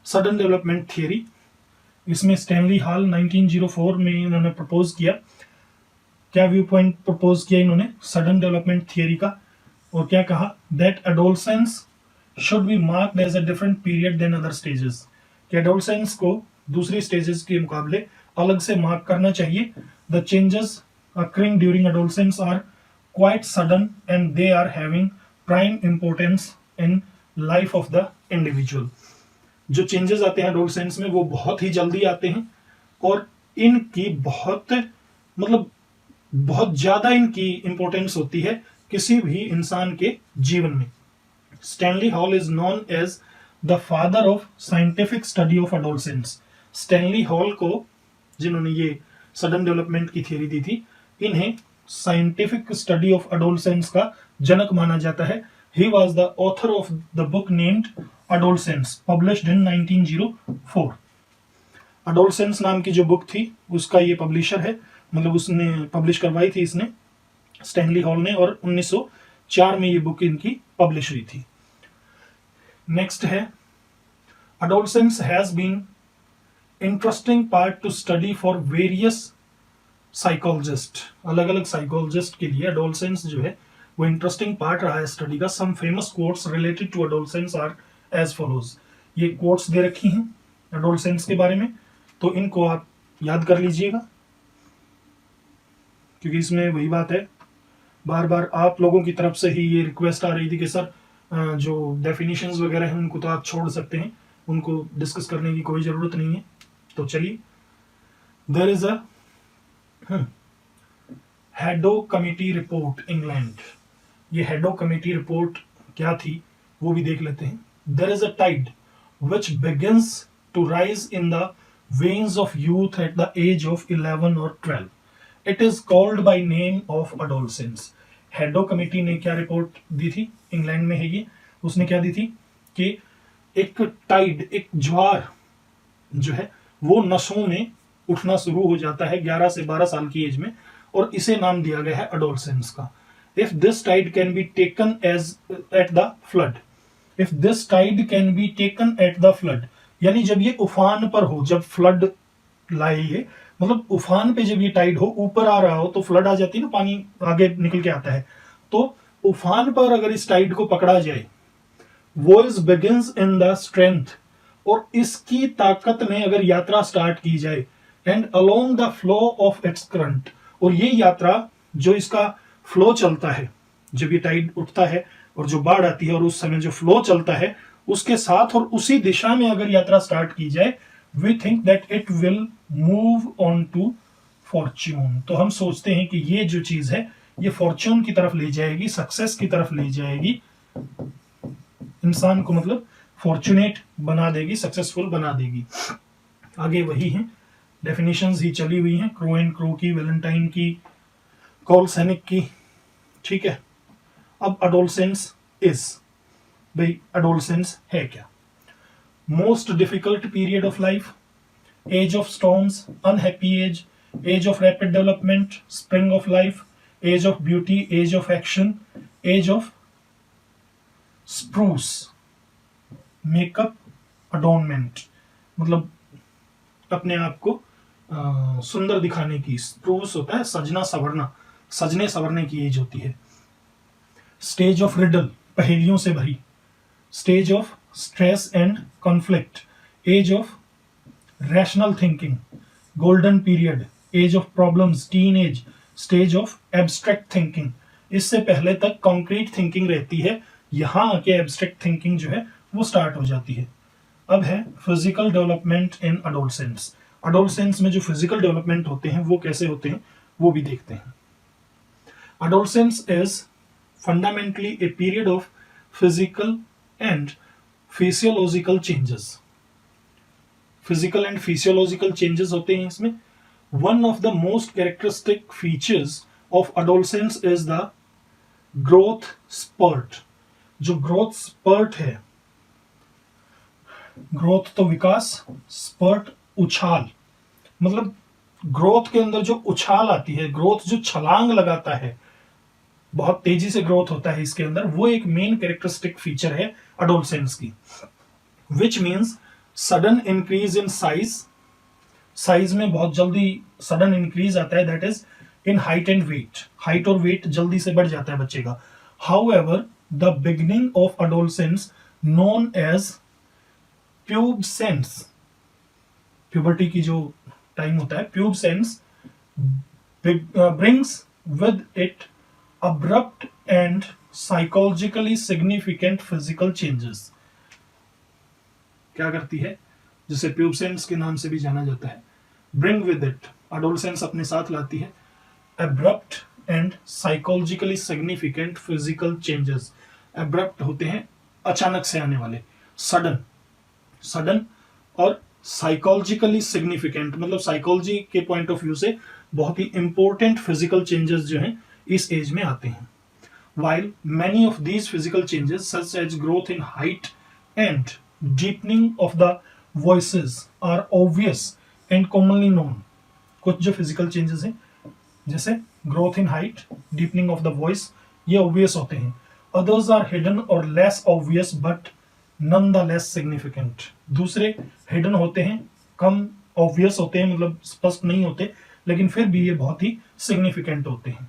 सडन डेवलपमेंट थियरी, इसमें स्टैनली हॉल 1904 में इन्होंने प्रपोज किया। क्या व्यू पॉइंट प्रपोज किया इन्होंने सडन डेवलपमेंट थियरी का, और क्या कहा, that adolescence should be marked as a different period than other stages, कि एडोलसेंस को दूसरी स्टेजेस के मुकाबले अलग से मार्क करना चाहिए। The changes occurring during adolescence are quite sudden and they are having prime importance in life of the individual। जो चेंजेस आते हैं एडोलसेंस में वो बहुत ही जल्दी आते हैं और इनकी बहुत ज्यादा इनकी इंपॉर्टेंस होती है किसी भी इंसान के जीवन में। Stanley Hall is known as the father of scientific study of adolescence. Stanley Hall को, जिन्होंने ये सडन डेवलपमेंट की थियरी दी थी, इन्हें साइंटिफिक स्टडी ऑफ एडोलसेंस का जनक माना जाता है। He was the author of the book named adolescence, published in 1904। Adolescence नाम की जो बुक थी उसका ये पब्लिशर है, मतलब उसने पब्लिश करवाई थी इसने, स्टैनली हॉल ने, और 1904 में ये बुक इनकी पब्लिश हुई थी। नेक्स्ट है, adolescence has been interesting part to study for various psychologist. अलग अलग साइकोलॉजिस्ट के लिए एडोलसेंस जो है वो इंटरेस्टिंग पार्ट रहा है स्टडी का। Some famous quotes related to adolescence are as follows. ये कोट्स दे रखी हैं एडोलसेंस के बारे में, तो इनको आप याद कर लीजिएगा, क्योंकि इसमें वही बात है, बार बार आप लोगों की तरफ से ही ये रिक्वेस्ट आ रही थी कि सर जो डेफिनेशंस वगैरह हैं उनको तो आप छोड़ सकते हैं, उनको डिस्कस करने की कोई ज़रूरत नहीं है। तो चलिए, there is a Hadow committee report England. ये हेडो कमिटी रिपोर्ट क्या थी वो भी देख लेते हैं। There is a tide which begins to rise in the veins of youth at the age of 11 or 12. It is called by name of adolescence. Hadow committee ने क्या रिपोर्ट दी थी, इंग्लैंड में है ये, उसने क्या दी थी कि एक टाइड, एक ज्वार जो है वो नसों में उठना शुरू हो जाता है 11 से 12 साल की एज में, और इसे नाम दिया गया है एडोलसेंस का। If this tide can be taken as at the flood, if this tide can be taken at the flood, यानी जब ये उफान पर हो, जब फ्लड लाए ये, मतलब उफान पे जब ये टाइड हो, ऊपर आ रहा हो तो फ्लड आ जाती है ना, पानी आगे निकल के आता है, तो उफान पर अगर इस टाइड को पकड़ा जाए, voice begins in the strength, और इसकी ताकत में अगर यात्रा स्टार्ट की जाए, and along the flow of its current, और ये यात्रा जो इसका फ्लो चलता है, जब ये टाइड उठता है और जो बाढ़ आती है और उस समय जो फ्लो चलता है उसके साथ और उसी दिशा में अगर यात्रा स्टार्ट की जाए, we think that it will move on to fortune. तो हम सोचते हैं कि ये जो चीज है ये फॉर्च्यून की तरफ ले जाएगी, सक्सेस की तरफ ले जाएगी इंसान को, मतलब फॉर्चुनेट बना देगी, सक्सेसफुल बना देगी। आगे वही है, डेफिनेशंस ही चली हुई हैं, क्रो एंड क्रो की, वैलेंटाइन की, कॉल सैनिक की, ठीक है। अब एडोलसेंस इज, भाई एडोलसेंस है क्या? Most difficult period of life, age of storms, unhappy age of rapid development, spring of life, age of beauty, age of action, age of spruce, makeup, adornment, मतलब अपने आप को सुंदर दिखाने की, स्प्रूस होता है सजना सवरना, सजने सवरने की एज होती है। स्टेज ऑफ रिडल, पहेलियों से भरी, stage of stress and conflict, age of rational thinking, golden period, age of problems, teen age, stage of abstract thinking. इससे पहले तक कॉन्क्रीट थिंकिंग रहती है, यहां आके एब्स्ट्रैक्ट थिंकिंग जो है वो स्टार्ट हो जाती है। अब है physical development in adolescence. Adolescence में जो फिजिकल डेवलपमेंट होते हैं वो कैसे होते हैं वो भी देखते हैं। Adolescence is fundamentally a period of physical and physiological changes. Physical and physiological changes होते हैं इसमें। One of the most characteristic features of adolescence is the growth spurt. जो ग्रोथ स्पर्ट है, ग्रोथ तो विकास, स्पर्ट उछाल, मतलब ग्रोथ के अंदर जो उछाल आती है, ग्रोथ जो छलांग लगाता है, बहुत तेजी से ग्रोथ होता है इसके अंदर, वो एक मेन कैरेक्टरिस्टिक फीचर है अडोलसेंस की, which means sudden increase in size में बहुत जल्दी सडन इंक्रीज आता है, that is in height and weight, height और वेट जल्दी से बढ़ जाता है बच्चे का. However the beginning of adolescence known as pubescence, puberty की जो टाइम होता है, pubescence brings with it abrupt and psychologically significant physical changes. क्या करती है, जिसे प्यूबसेंस के नाम से भी जाना जाता है. Bring with it, adolescence अपने साथ लाती है abrupt and psychologically significant physical changes. abrupt होते हैं अचानक से आने वाले, सडन और साइकोलॉजिकली सिग्निफिकेंट, मतलब साइकोलॉजी के पॉइंट ऑफ व्यू से बहुत ही इंपॉर्टेंट फिजिकल चेंजेस जो हैं इस एज में आते हैं. While many of these physical changes such as growth in height and deepening of the voices are obvious and commonly known, कुछ जो फिजिकल चेंजेस हैं जैसे growth in height, deepening of the voice, ये ऑब्वियस होते हैं. अदर्स आर हिडन और less obvious but none the less significant. दूसरे हिडन होते हैं, कम ऑब्वियस होते हैं, मतलब स्पष्ट नहीं होते, लेकिन फिर भी ये बहुत ही सिग्निफिकेंट होते हैं.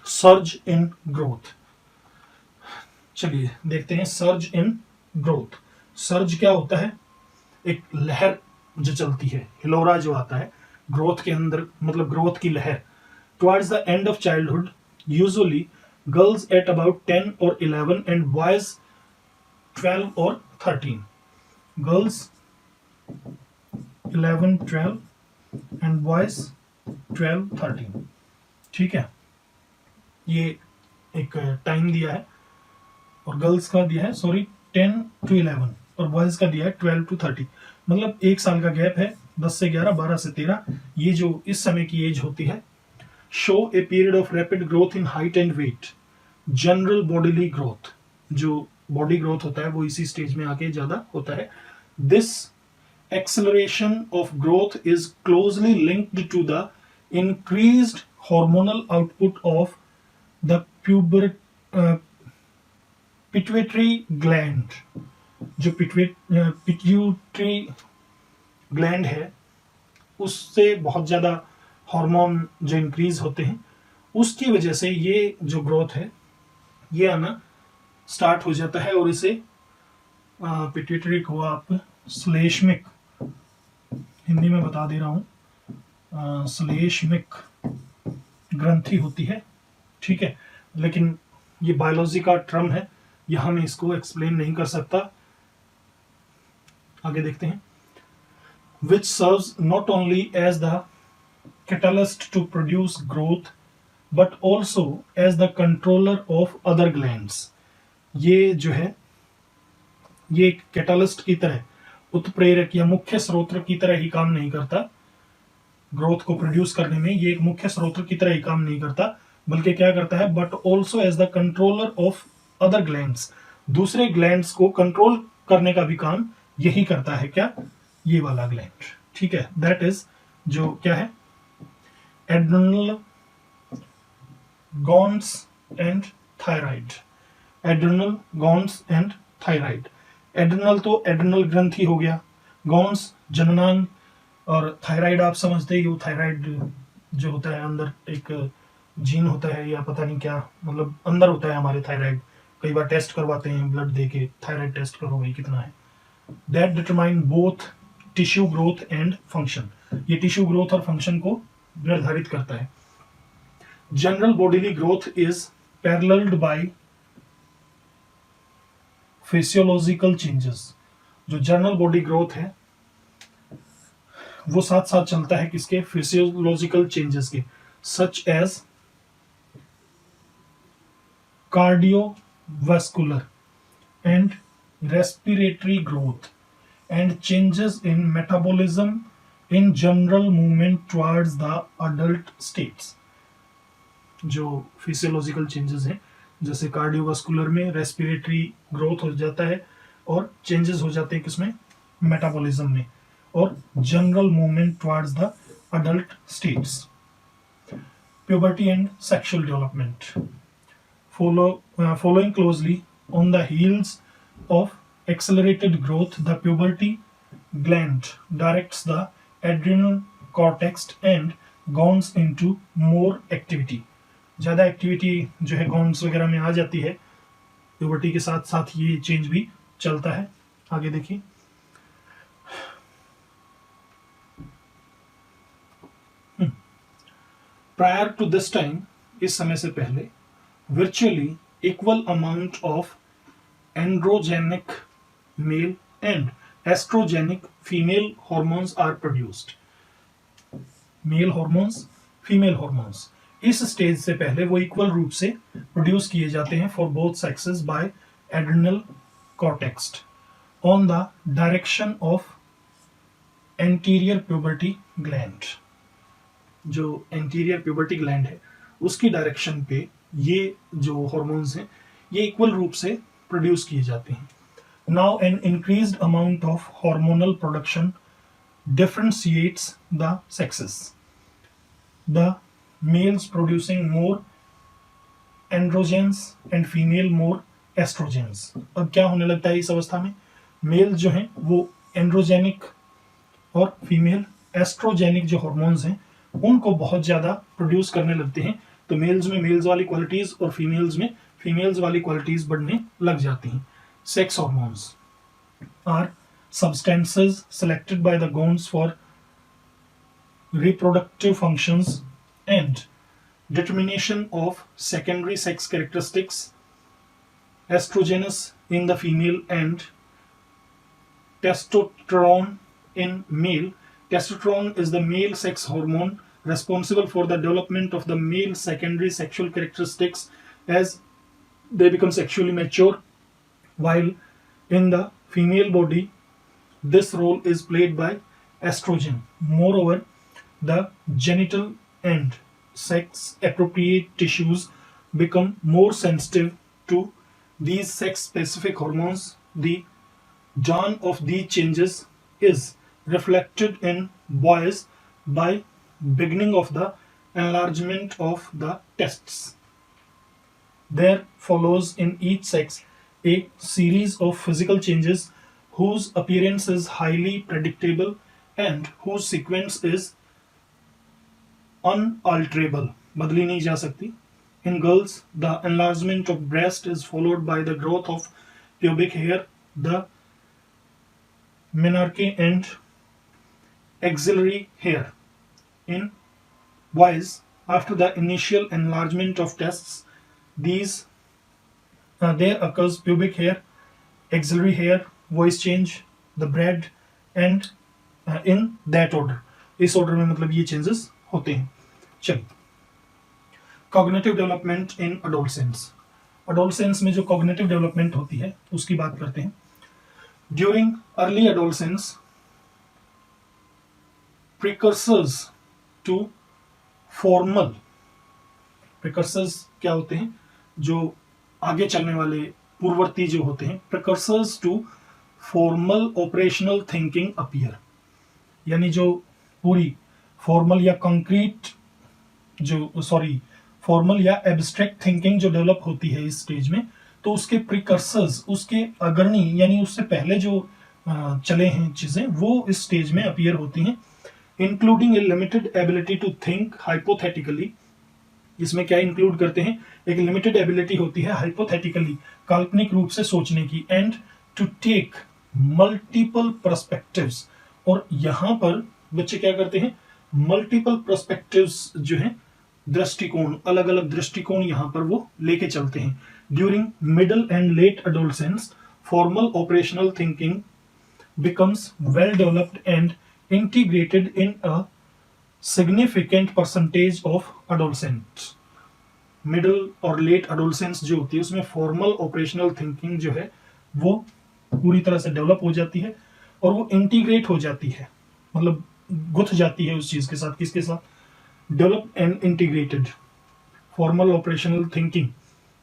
सर्ज इन ग्रोथ, चलिए देखते हैं सर्ज इन ग्रोथ. सर्ज क्या होता है, एक लहर जो चलती है, हिलोरा जो आता है ग्रोथ के अंदर, मतलब ग्रोथ की लहर. Towards the end of childhood, usually girls at about 10 और 11 एंड बॉयज 12 और 13. Girls 11, 12 and boys 12, 13. ठीक है, ये एक टाइम दिया है, और गर्ल्स का दिया है 10 to 11 और बॉयज का दिया है 12 to 30. मतलब एक साल का गैप है, 10 से 11, 12 से 13. ये जो इस समय की एज होती है, show a period of rapid growth in height and weight, general bodily growth, जो बॉडी ग्रोथ होता है वो इसी स्टेज में आके ज्यादा होता है. This acceleration of growth is closely linked to the increased hormonal output of the pituitary gland. जो पिट्यूटरी ग्लैंड है उससे बहुत ज़्यादा हार्मोन जो इंक्रीज होते हैं, उसकी वजह से ये जो ग्रोथ है ये आना स्टार्ट हो जाता है. और इसे पिट्यूटरी को आप श्लेष्मिक, हिंदी में बता दे रहा हूँ, श्लेष्मिक ग्रंथि होती है. ठीक है, लेकिन ये बायोलॉजी का टर्म है, यहां मैं इसको एक्सप्लेन नहीं कर सकता. आगे देखते हैं. Which serves not only as the catalyst to produce growth but also as the controller of other glands. ये जो है ये एक कैटलिस्ट की तरह, उत्प्रेरक या मुख्य स्रोत की तरह ही काम नहीं करता. ग्रोथ को प्रोड्यूस करने में ये एक मुख्य स्रोत की तरह ही काम नहीं करता, बल्कि क्या करता है, but also as the controller of other glands, दूसरे ग्लैंड्स को कंट्रोल करने का भी काम यही करता है. क्या, ये वाला ग्लैंड. ठीक है, दैट इज जो क्या है, adrenal gones and thyroid. Adrenal gones and thyroid. Adrenal तो एड्रेनल ग्रंथि हो गया, गॉन्स जननांग, और थायराइड आप समझते ही हो, थायराइड जो होता है अंदर एक जीन होता है या पता नहीं क्या, मतलब अंदर होता है हमारे थायराइड. कई बार टेस्ट करवाते हैं ब्लड दे के, थायराइड टेस्ट करो भाई कितना है. That determine both tissue growth and function. ये टिश्यू ग्रोथ और फंक्शन को निर्धारित करता है. General bodily growth is paralleled by physiological changes. जो जनरल बॉडी ग्रोथ है वो साथ साथ चलता है किसके, फिजियोलॉजिकल चेंजेस के, such as cardiovascular and respiratory growth and changes in metabolism in general movement towards the adult states. जो फिजियोलॉजिकल चेंजेस हैं, जैसे कार्डियोवास्कुलर में रेस्पिरेटरी ग्रोथ हो जाता है और चेंजेस हो जाते हैं किसमें, मेटाबॉलिज्म में, और general movement towards the adult states. Puberty and sexual development. Following closely on the heels of accelerated growth, the puberty gland directs the adrenal cortex and gons into more activity. ज़्यादा एक्टिविटी जो है गॉन्स वगैरह में आ जाती है, प्यूबर्टी के साथ साथ ये चेंज भी चलता है. आगे देखिए. Prior to this time, इस समय से पहले, virtually equal amount of androgenic male and estrogenic female hormones are produced. Male hormones, female hormones. इस स्टेज से पहले वो इक्वल रूप से प्रोड्यूस किए जाते हैं for both sexes by adrenal cortex on the direction of anterior puberty gland. जो एंटीरियर प्यूबर्टी ग्लैंड है उसकी डायरेक्शन पे ये जो हॉर्मोन्स हैं ये इक्वल रूप से प्रोड्यूस किए जाते हैं. Now an increased amount of hormonal production differentiates the sexes. The males producing more androgens and female more oestrogens. अब क्या होने लगता है इस अवस्था में, मेल जो हैं वो एंड्रोजेनिक और फीमेल एस्ट्रोजेनिक जो हॉर्मोन्स हैं उनको बहुत ज्यादा प्रोड्यूस करने लगते हैं. तो मेल्स में मेल्स वाली क्वालिटीज और फीमेल्स में फीमेल्स वाली क्वालिटीज बढ़ने लग जाती हैं. Sex hormones are substances selected by the gonads for reproductive functions and determination of secondary sex characteristics. Estrogens in the female and testosterone in male. Testosterone is the male sex hormone responsible for the development of the male secondary sexual characteristics as they become sexually mature, while in the female body this role is played by estrogen. Moreover, the genital and sex appropriate tissues become more sensitive to these sex specific hormones. The dawn of these changes is reflected in boys by beginning of the enlargement of the testes. There follows in each sex a series of physical changes whose appearance is highly predictable and whose sequence is unalterable. बदली नहीं जा सकती. In girls, the enlargement of breast is followed by the growth of pubic hair, the menarche and axillary hair. In boys, after the initial enlargement of testes, there occurs pubic hair, axillary hair, voice change, the bread, and in that order. इस order में मतलब ये changes होते हैं. चलिए, cognitive development in adolescence. Adolescence में जो cognitive development होती है उसकी बात करते हैं. During early adolescence, precursors to formal, precursors क्या होते हैं, जो आगे चलने वाले पूर्ववर्ती जो होते हैं, precursors to formal operational thinking appear. यानी जो पूरी फॉर्मल या कंक्रीट फॉर्मल या एब्स्ट्रैक्ट थिंकिंग जो डेवलप होती है इस स्टेज में, तो उसके प्रिकर्सर्स, उसके अग्रणी यानी उससे पहले जो चले हैं चीजें, वो इस स्टेज में अपीयर होती हैं. Including a limited ability to think hypothetically. इसमें क्या इंक्लूड करते हैं, एक लिमिटेड एबिलिटी होती है हाइपोथेटिकली, काल्पनिक रूप से सोचने की, and to take multiple perspectives. और यहां पर बच्चे क्या करते हैं, मल्टीपल पर्सपेक्टिव्स जो है दृष्टिकोण, अलग अलग दृष्टिकोण यहां पर वो लेके चलते हैं. During middle and let adolescence, formal operational thinking becomes well developed and integrated in a significant percentage of adolescents. Middle और लेट एडोलसेंस जो होती है उसमें फॉर्मल ऑपरेशनल थिंकिंग जो है वो पूरी तरह से डेवलप हो जाती है और वो इंटीग्रेट हो जाती है, मतलब गुथ जाती है उस चीज के साथ. किसके साथ, develop and integrated. Formal operational thinking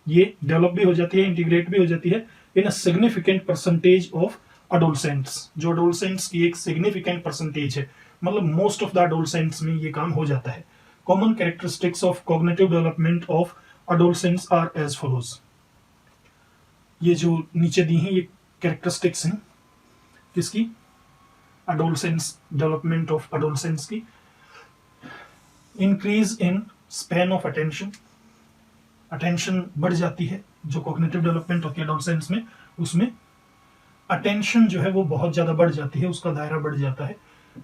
ये डेवलप भी हो जाती है, इंटीग्रेट भी हो जाती है इन अ सिग्निफिकेंट परसेंटेज ऑफ अडोलसेंट्स, जो अडोलसेंट्स की एक सिग्निफिकेंट परसेंटेज है, मतलब मोस्ट ऑफ द अडोलसेंट्स में ये काम हो जाता है। Common characteristics of cognitive development of adolescents are as follows. ये जो नीचे दी हैं ये कैरेक्टरिस्टिक्स हैं किसकी, अडोलसेंट्स, डेवलपमेंट ऑफ अडोलसेंट्स की। Increase in span of attention, attention बढ़ जाती है, जो कॉग्निटिव डेवलपमेंट होती है एडोलसेंस में, उसमें अटेंशन जो है वो बहुत ज्यादा बढ़ जाती है, उसका दायरा बढ़ जाता है।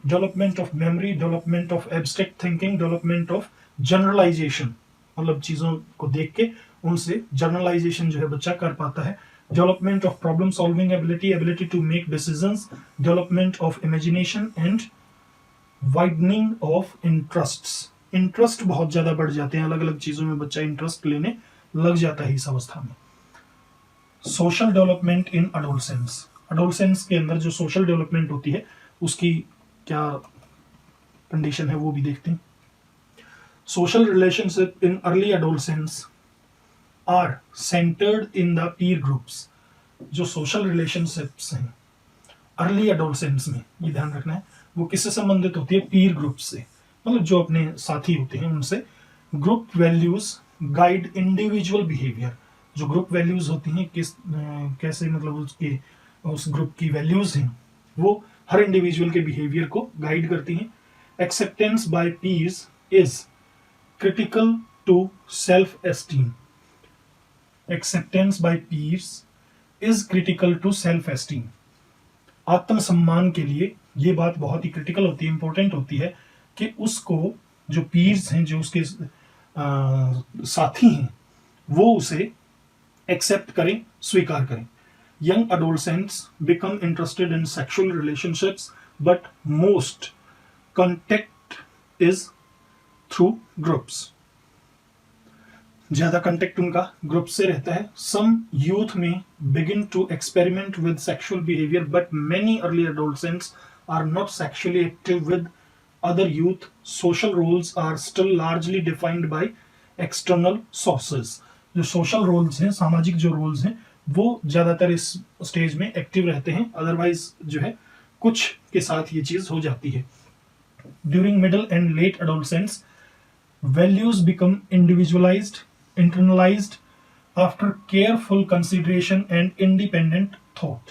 Development of memory, development of abstract thinking, development of generalisation, मतलब चीजों को देख के उनसे जनरलाइजेशन जो है बच्चा कर पाता है। Development of problem solving ability, ability to make decisions, development of imagination and widening of interests, interest बहुत ज्यादा बढ़ जाते हैं, अलग अलग चीजों में बच्चा इंटरेस्ट लेने लग जाता है इस अवस्था में। Social development in adolescence, adolescence के अंदर जो सोशल डेवलपमेंट होती है उसकी क्या कंडीशन है वो भी देखते हैं। Social relationship in early adolescence are centred in the peer groups, जो सोशल रिलेशनशिप्स हैं अर्ली अडोलसेंस में, ये ध्यान रखना है, वो किससे संबंधित होती है, पीर ग्रुप से, मतलब जो अपने साथी होते हैं उनसे। Group values guide individual behaviour, जो ग्रुप वैल्यूज होती हैं कैसे मतलब उसके उस ग्रुप की वैल्यूज हैं वो हर इंडिविजुअल के बिहेवियर को गाइड करती हैं। Acceptance by peers is critical to self esteem, acceptance by peers is critical to self esteem, आत्मसम्मान के लिए ये बात बहुत ही क्रिटिकल होती है, इंपॉर्टेंट होती है कि उसको जो पीर्स हैं, जो उसके साथी हैं, वो उसे एक्सेप्ट करें, स्वीकार करें। Young adolescents become interested in sexual relationships but most contact is through groups, ज्यादा कंटेक्ट उनका ग्रुप से रहता है। Some youth may begin to experiment with sexual behaviour but many early adolescents are not sexually active with other youth. Social roles are still largely defined by external sources, जो सोशल रोल्स हैं, सामाजिक जो रोल्स हैं, वो ज्यादातर इस स्टेज में एक्टिव रहते हैं, अदरवाइज जो है कुछ के साथ ये चीज हो जाती है। During middle and let adolescence values become individualized, internalized after careful consideration and independent thought.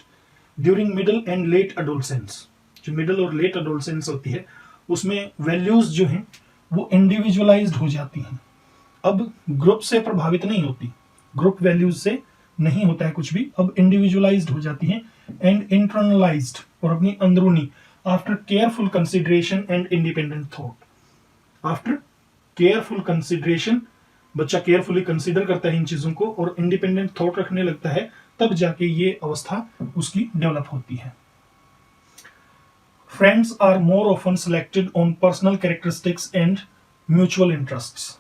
During middle and late adolescence, जो middle और late adolescence होती है उसमें values जो हैं वो individualized हो जाती हैं, अब group से प्रभावित नहीं होती, group values से नहीं होता है कुछ भी, अब individualized हो जाती हैं and internalized, और अपनी अंदरूनी, after careful consideration and independent thought, after careful consideration, बच्चा केयरफुली कंसिडर करता है इन चीजों को और इंडिपेंडेंट थॉट रखने लगता है, तब जाके ये अवस्था उसकी डेवलप होती है। Friends are more often selected on personal characteristics and mutual interests,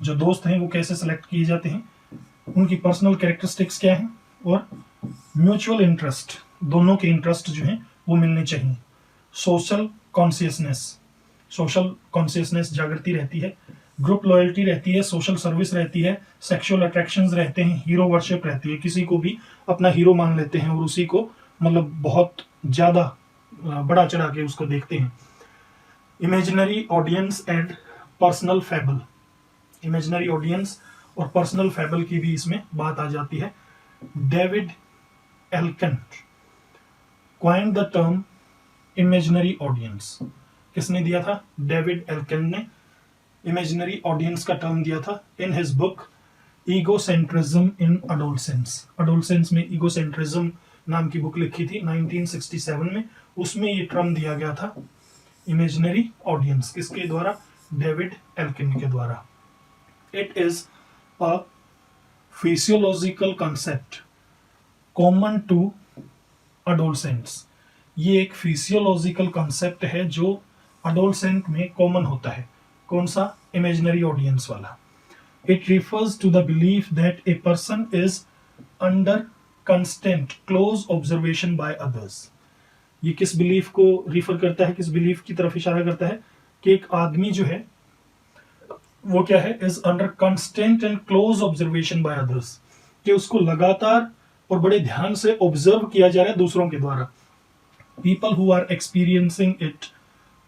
जो दोस्त हैं वो कैसे सिलेक्ट किए जाते हैं, उनकी पर्सनल कैरेक्टरिस्टिक्स क्या है और म्यूचुअल इंटरेस्ट, दोनों के इंटरेस्ट जो हैं वो मिलने चाहिए। सोशल कॉन्शियसनेस, सोशल कॉन्शियसनेस जागृति रहती है, ग्रुप लॉयल्टी रहती है, सोशल सर्विस रहती है, सेक्सुअल अट्रैक्शंस रहते हैं, हीरो वर्शिप रहती है, किसी को भी अपना हीरो मान लेते हैं और उसी को मतलब बहुत ज्यादा बड़ा चढ़ा के उसको देखते हैं। Imaginary audience and personal fable, imaginary audience और पर्सनल फैबल की भी इसमें बात आ जाती है। David Elkind coined the term imaginary audience, किसने दिया था, डेविड एल्किन ने इमेजिनरी ऑडियंस का टर्म दिया था in his book egocentrism in adolescence. Adolescence में ईगोसेंट्रिज्म नाम की बुक लिखी थी 1967 में, उसमें ये टर्म दिया गया था इमेजिनरी ऑडियंस, किसके द्वारा, डेविड एल्किन के द्वारा। It is a physiological concept common to adolescents, ये एक फिजियोलॉजिकल कॉन्सेप्ट है जो अडोलसेंट में कॉमन होता है। कौन सा, इमेजिनरी ऑडियंस वाला। It refers to the belief that a person is under constant close observation by others, ये किस बिलीफ को रिफर करता है, किस बिलीफ की तरफ इशारा करता है कि एक आदमी जो है वो क्या है, is under constant and close observation by others, कि उसको लगातार और बड़े ध्यान से ऑब्जर्व किया जा रहा है दूसरों के द्वारा, people who are experiencing it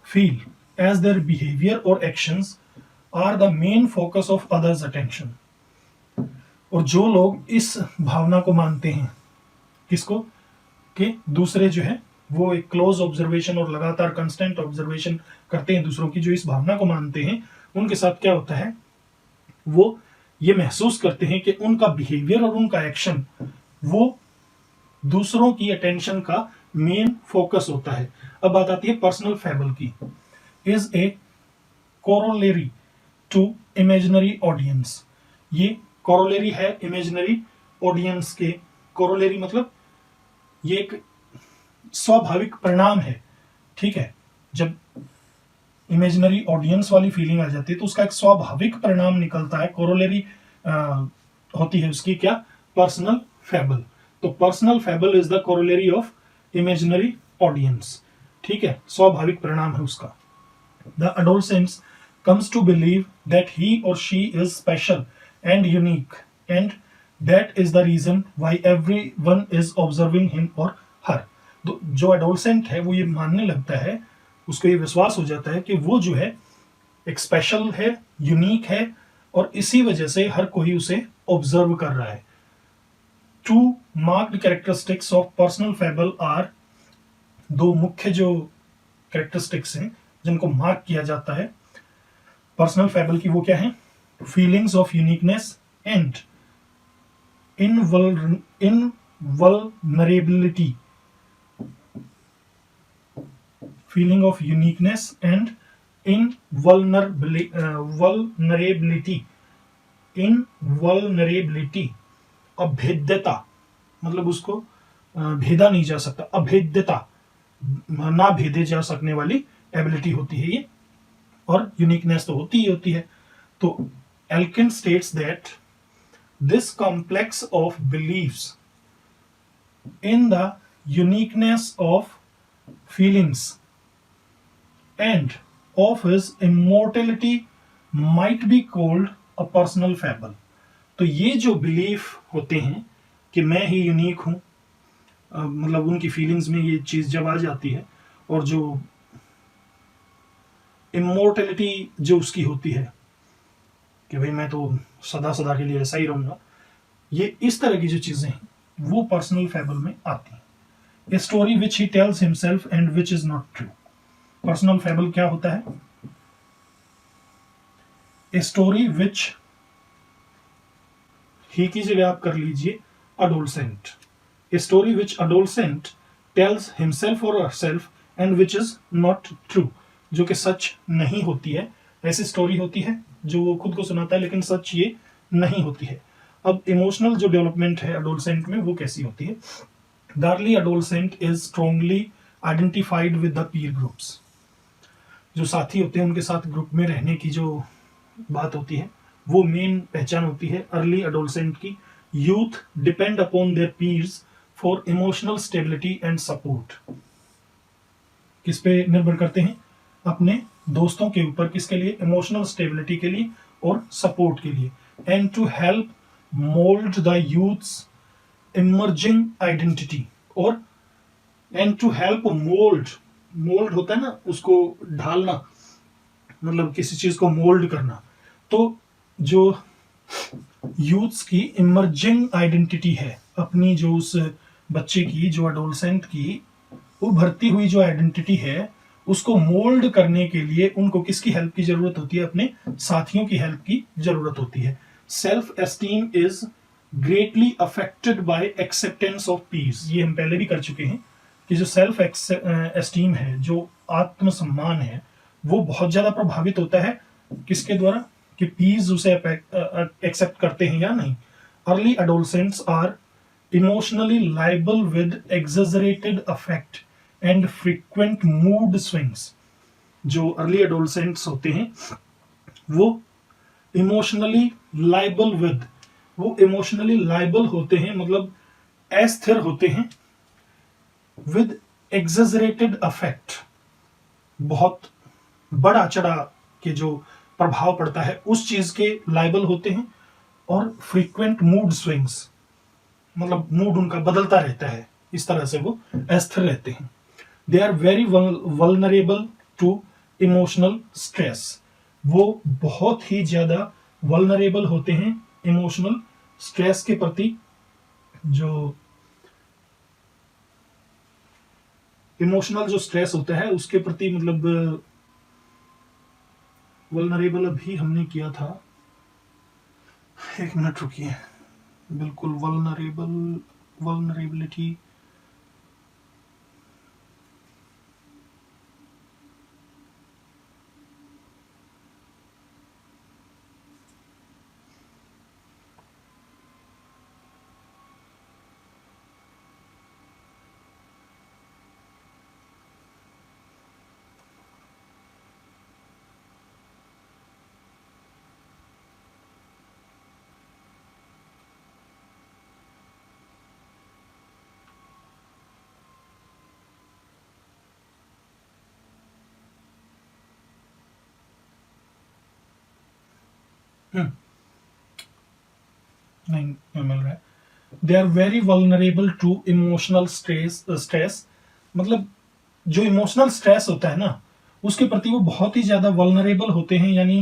feel as their behavior or actions are the main focus of others' attention. और जो लोग इस भावना को मानते हैं, किसको, कि दूसरे जो है वो एक क्लोज ऑब्जर्वेशन और लगातार कंस्टेंट ऑब्जर्वेशन करते हैं दूसरों की, जो इस भावना को मानते हैं, उनके साथ क्या होता है, वो ये महसूस करते हैं कि उनका बिहेवियर और उनका एक्शन वो दूसरों की अटेंशन का मेन फोकस होता है. अब बात आती है पर्सनल फेबल की. Is a corollary to imaginary audience. ये कोरोलेरी है इमेजिनरी ऑडियंस के. कोरोलेरी मतलब ये एक स्वाभाविक परिणाम है, ठीक है. जब इमेजिनरी ऑडियंस वाली फीलिंग आ जाती है तो उसका एक स्वाभाविक परिणाम निकलता है. कोरोलेरी होती है उसकी क्या, पर्सनल फेबल. तो personal fable is the corollary of imaginary audience, ठीक है, स्वाभाविक परिणाम है उसका. The adolescent comes to believe that he or she is special and unique, and that is the reason why everyone is observing him or her. जो एडोलसेंट है वो ये मानने लगता है, उसको ये विश्वास हो जाता है कि वो जो है एक स्पेशल है, यूनिक है, और इसी वजह से हर कोई उसे ऑब्जर्व कर रहा है. Two marked characteristics of personal fable are, दो मुख्य जो कैरेक्टरिस्टिक्स हैं जिनको मार्क किया जाता है पर्सनल फेबल की, वो क्या है, feelings of uniqueness and invulnerability. Feeling of uniqueness and invulnerability. अभेद्यता मतलब उसको भेदा नहीं जा सकता, अभेद्यता, ना भेदे जा सकने वाली एबिलिटी होती है ये, और यूनिकनेस तो होती ही होती है. तो Elkind states that this complex of beliefs in the uniqueness of feelings and of his immortality might be called a personal fable. तो ये जो बिलीफ होते हैं कि मैं ही यूनिक हूं, मतलब उनकी फीलिंग्स में ये चीज जब आ जाती है, और जो इमोर्टैलिटी जो उसकी होती है कि भाई मैं तो सदा सदा के लिए ऐसा ही रहूंगा, ये इस तरह की जो चीजें हैं वो पर्सनल फेबल में आती हैं. ए story which he tells himself and which is not true. Personal fable क्या होता है, ए स्टोरी विच ही की जगह आप कर लीजिए adolescent. A story which adolescent tells himself और herself and which is not true. जो कि सच नहीं होती है. ऐसी स्टोरी होती है जो वो खुद को सुनाता है लेकिन सच ये नहीं होती है. अब इमोशनल जो डेवलपमेंट है एडोलसेंट में वो कैसी होती है. The early adolescent is strongly identified with the peer groups. जो साथी होते हैं उनके साथ ग्रुप में रहने की जो बात होती है वो मेन पहचान होती है अर्ली एडोलसेंट की. Youth depend upon their pirs for emotional stability and support. किस पे निर्भर करते हैं, अपने दोस्तों के ऊपर. किसके लिए, इमोशनल स्टेबिलिटी के लिए और सपोर्ट के लिए. And to help mould the youth's emerging identity. और and to help mould, mould होता है ना उसको ढालना, मतलब किसी चीज को मोल्ड करना. तो जो यूथ्स की इमर्जिंग आइडेंटिटी है, अपनी जो उस बच्चे की, जो एडोलसेंट की उभरती हुई जो आइडेंटिटी है, उसको मोल्ड करने के लिए उनको किसकी हेल्प की जरूरत होती है, अपने साथियों की हेल्प की जरूरत होती है. Self esteem is greatly affected by acceptance of peace. ये हम पहले भी कर चुके हैं कि जो सेल्फ एस्टीम है, जो आत्मसम्मान है, वो बहुत ज्यादा प्रभावित होता है किसके द्वारा, कि पीस उसे एक्सेप्ट करते हैं या नहीं. Early adolescents are emotionally labile with exaggerated affect and frequent mood swings. जो अर्ली एडोलसेंट्स होते हैं वो इमोशनली लायबल विद, वो इमोशनली लायबल होते हैं मतलब अस्थिर होते हैं, विद एक्सैजरेटेड अफेक्ट, बहुत बड़ा चढ़ा के जो प्रभाव पड़ता है उस चीज के लायबल होते हैं. और फ्रीक्वेंट मूड स्विंग्स मतलब मूड उनका बदलता रहता है, इस तरह से वो अस्थिर रहते हैं. They are very vulnerable to emotional stress. वो बहुत ही ज्यादा वल्नरेबल होते हैं इमोशनल स्ट्रेस के प्रति। जो इमोशनल जो स्ट्रेस होता है उसके प्रति, मतलब वल्नरेबल अभी हमने किया था, एक मिनट रुकिए, बिल्कुल वल्नरेबिलिटी नहीं मिल रहा है। They are very vulnerable to emotional stress, मतलब जो इमोशनल स्ट्रेस होता है ना उसके प्रति वो बहुत ही ज्यादा वल्नरेबल होते हैं। यानी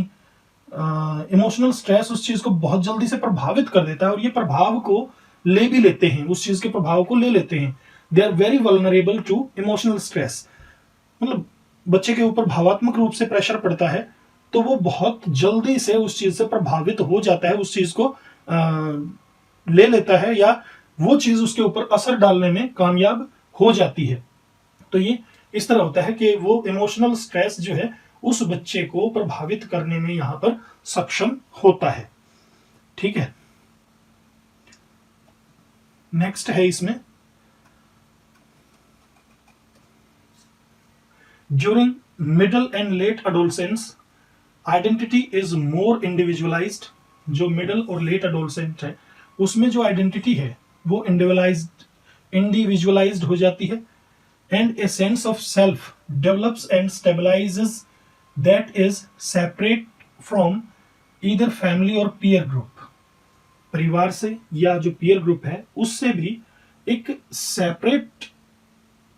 इमोशनल स्ट्रेस उस चीज को बहुत जल्दी से प्रभावित कर देता है और ये प्रभाव को ले भी लेते हैं, उस चीज के प्रभाव को ले लेते हैं। They are very vulnerable to emotional stress, मतलब बच्चे के ऊपर भावात्मक रूप से प्रेशर पड़ता है तो वो बहुत जल्दी से उस चीज से प्रभावित हो जाता है, उस चीज को ले लेता है या वो चीज उसके ऊपर असर डालने में कामयाब हो जाती है। तो ये इस तरह होता है कि वो इमोशनल स्ट्रेस जो है उस बच्चे को प्रभावित करने में यहां पर सक्षम होता है। ठीक है, नेक्स्ट है इसमें, during middle and let adolescence identity is more individualised. जो मिडल और लेट एडोलसेंट है उसमें जो आइडेंटिटी है वो इंडिविजुअलाइज्ड हो जाती है। And a sense of self develops and stabilises that is separate from either family और पीयर ग्रुप। परिवार से या जो पीयर ग्रुप है उससे भी एक सेपरेट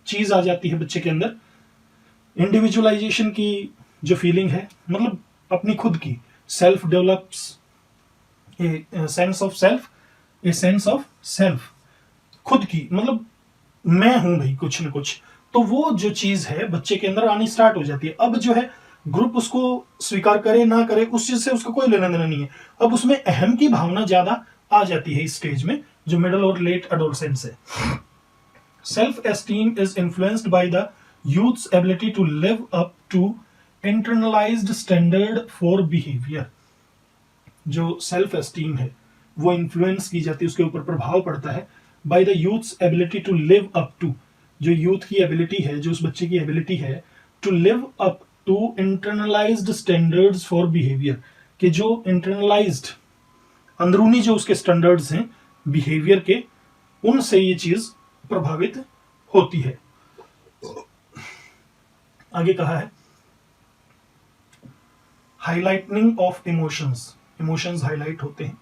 चीज आ जाती है बच्चे के अंदर। इंडिविजुअलाइजेशन की जो फीलिंग है, मतलब अपनी खुद की, self develops a sense of self, a sense of self, खुद की, मतलब मैं हूं भाई कुछ न कुछ, तो वो जो चीज है बच्चे के अंदर आनी स्टार्ट हो जाती है। अब जो है ग्रुप उसको स्वीकार करे ना करे उस चीज से उसको कोई लेना देना नहीं है, अब उसमें अहम की भावना ज्यादा आ जाती है इस स्टेज में जो मिडल और लेट एडोलसेंस है। Self esteem is influenced by the youth's ability to live up to internalized standard for behavior। जो सेल्फ एस्टीम है वो इन्फ्लुएंस की जाती है, उसके ऊपर प्रभाव पड़ता है by the youth's ability to live up to, जो यूथ की एबिलिटी है, जो उस बच्चे की एबिलिटी है to live up to internalised standards for behaviour, कि जो इंटरनलाइज्ड अंदरूनी जो उसके स्टैंडर्ड्स हैं बिहेवियर के, उनसे ये चीज प्रभावित होती है। आगे कहा है हाईलाइटनिंग ऑफ इमोशंस, इमोशंस हाईलाइट होते हैं।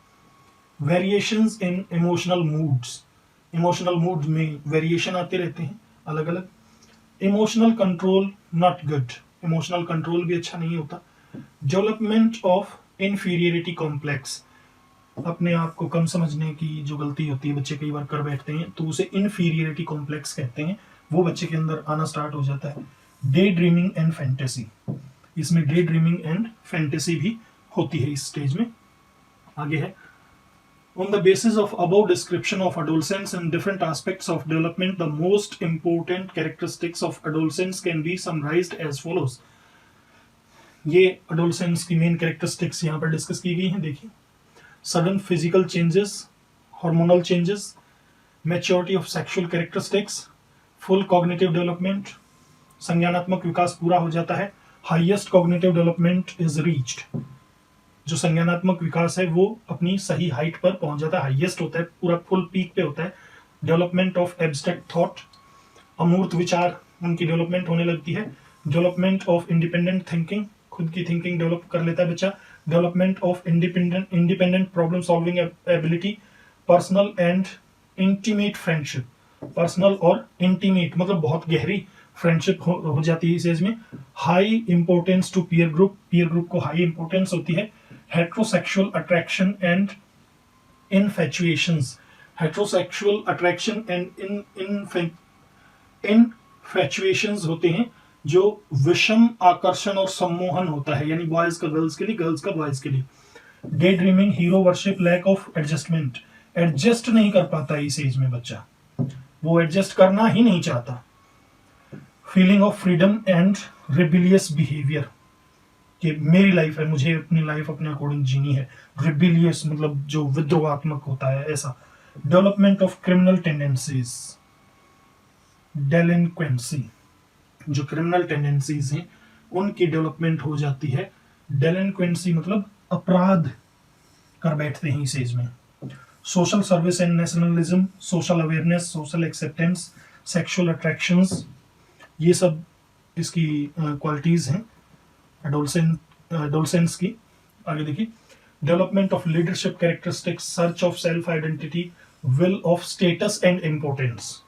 Variations in emotional moods, emotional mood में वेरिएशन आते रहते हैं अलग अलग। Emotional control not good, emotional control भी अच्छा नहीं होता। डेवलपमेंट ऑफ इनफीरियरिटी कॉम्प्लेक्स, अपने आप को कम समझने की जो गलती होती है बच्चे कई बार कर बैठते हैं तो उसे इनफीरियरिटी कॉम्प्लेक्स कहते हैं, वो बच्चे के अंदर आना स्टार्ट हो जाता है। डे ड्रीमिंग एंड फैंटेसी, इसमें डे ड्रीमिंग एंड फैंटेसी भी होती है इस स्टेज में। आगे है On the basis of above description of adolescence and different aspects of development, the most important characteristics of adolescence can be summarized as follows। ये adolescence की main characteristics यहाँ पर डिस्कस की गई हैं, देखिए। Sudden physical changes, hormonal changes, maturity of sexual characteristics, full cognitive development, संज्ञानात्मक विकास पूरा हो जाता है। Highest cognitive development is reached, जो संज्ञानात्मक विकास है वो अपनी सही हाइट पर पहुंच जाता है, हाईएस्ट होता है, पूरा फुल पीक पे होता है। डेवलपमेंट ऑफ एब्स्ट्रैक्ट थॉट, अमूर्त विचार उनकी डेवलपमेंट होने लगती है। डेवलपमेंट ऑफ इंडिपेंडेंट थिंकिंग, खुद की थिंकिंग डेवलप कर लेता है बच्चा। Development of independent problem solving ability. Personal and intimate friendship, personal और इंटीमेट मतलब बहुत गहरी फ्रेंडशिप हो जाती है इस एज में। High importance to peer group को हाई इंपॉर्टेंस होती है। Heterosexual attraction and infatuations, heterosexual attraction and infatuations होते हैं जो विषम आकर्षण और सम्मोहन होता है, यानी बॉयज का गर्ल्स के लिए, गर्ल्स का बॉयज के लिए। Day dreaming, hero worship, lack of adjustment, adjust नहीं कर पाता इस एज में बच्चा, वो एडजस्ट करना ही नहीं चाहता। Feeling of freedom and rebellious behaviour, कि मेरी लाइफ है, मुझे अपनी लाइफ अपने अकॉर्डिंग जीनी है। रिबिलियस मतलब जो विद्रोहात्मक होता है, ऐसा। डेवलपमेंट ऑफ क्रिमिनल टेंडेंसीज, डेलिंक्वेंसी, जो क्रिमिनल टेंडेंसीज हैं उनकी डेवलपमेंट हो जाती है। डेलिंक्वेंसी मतलब अपराध कर बैठते हैं इस एज में। Social service and nationalism, social awareness, social acceptance, sexual attractions, ये सब इसकी क्वालिटीज हैं एडोलसेंस की। आगे देखिए, development of leadership characteristics, search of self identity, will of status and importance.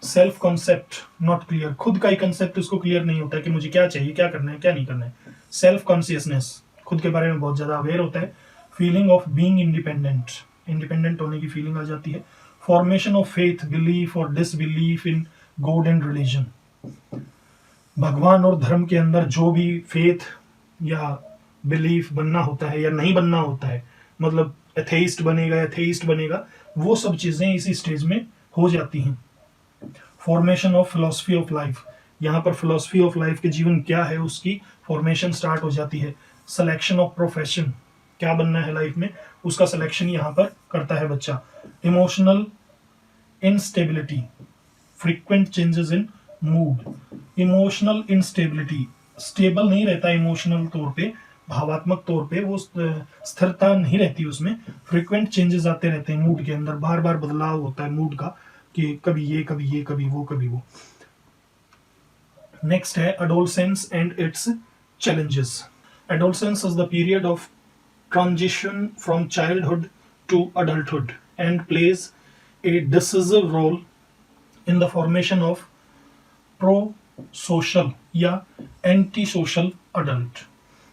Self concept not clear, खुद का ही कंसेप्ट उसको क्लियर नहीं होता है कि मुझे क्या चाहिए, क्या करना है, क्या नहीं करना है। सेल्फ कॉन्शियसनेस, खुद के बारे में बहुत ज्यादा अवेयर होता है। Feeling of being independent, independent होने की फीलिंग आ जाती है। फॉर्मेशन ऑफ फेथ, बिलीफ और disbelief in God and religion, भगवान और धर्म के अंदर जो भी फेथ या बिलीफ बनना होता है या नहीं बनना होता है, मतलब एथेइस्ट बनेगा, एथेइस्ट बनेगा, वो सब चीजें इसी स्टेज में हो जाती हैं। Formation of philosophy of life, यहाँ पर फिलोसफी ऑफ लाइफ के जीवन क्या है उसकी फॉर्मेशन स्टार्ट हो जाती है। सिलेक्शन ऑफ प्रोफेशन, क्या बनना है लाइफ में, उसका सिलेक्शन यहाँ पर करता है बच्चा। Emotional instability, frequent changes in mood, emotional instability, stable नहीं रहता इमोशनल तौर पे, भावात्मक तौर पे वो स्थिरता नहीं रहती उसमें। फ्रीक्वेंट चेंजेस आते रहते हैं मूड के अंदर, बार बार बदलाव होता है मूड का, कि कभी ये कभी ये कभी वो कभी वो। नेक्स्ट है adolescence and it's challenges. Adolescence is the period of transition from childhood to adulthood and plays a decisive role in the formation of pro-social या anti-social adult.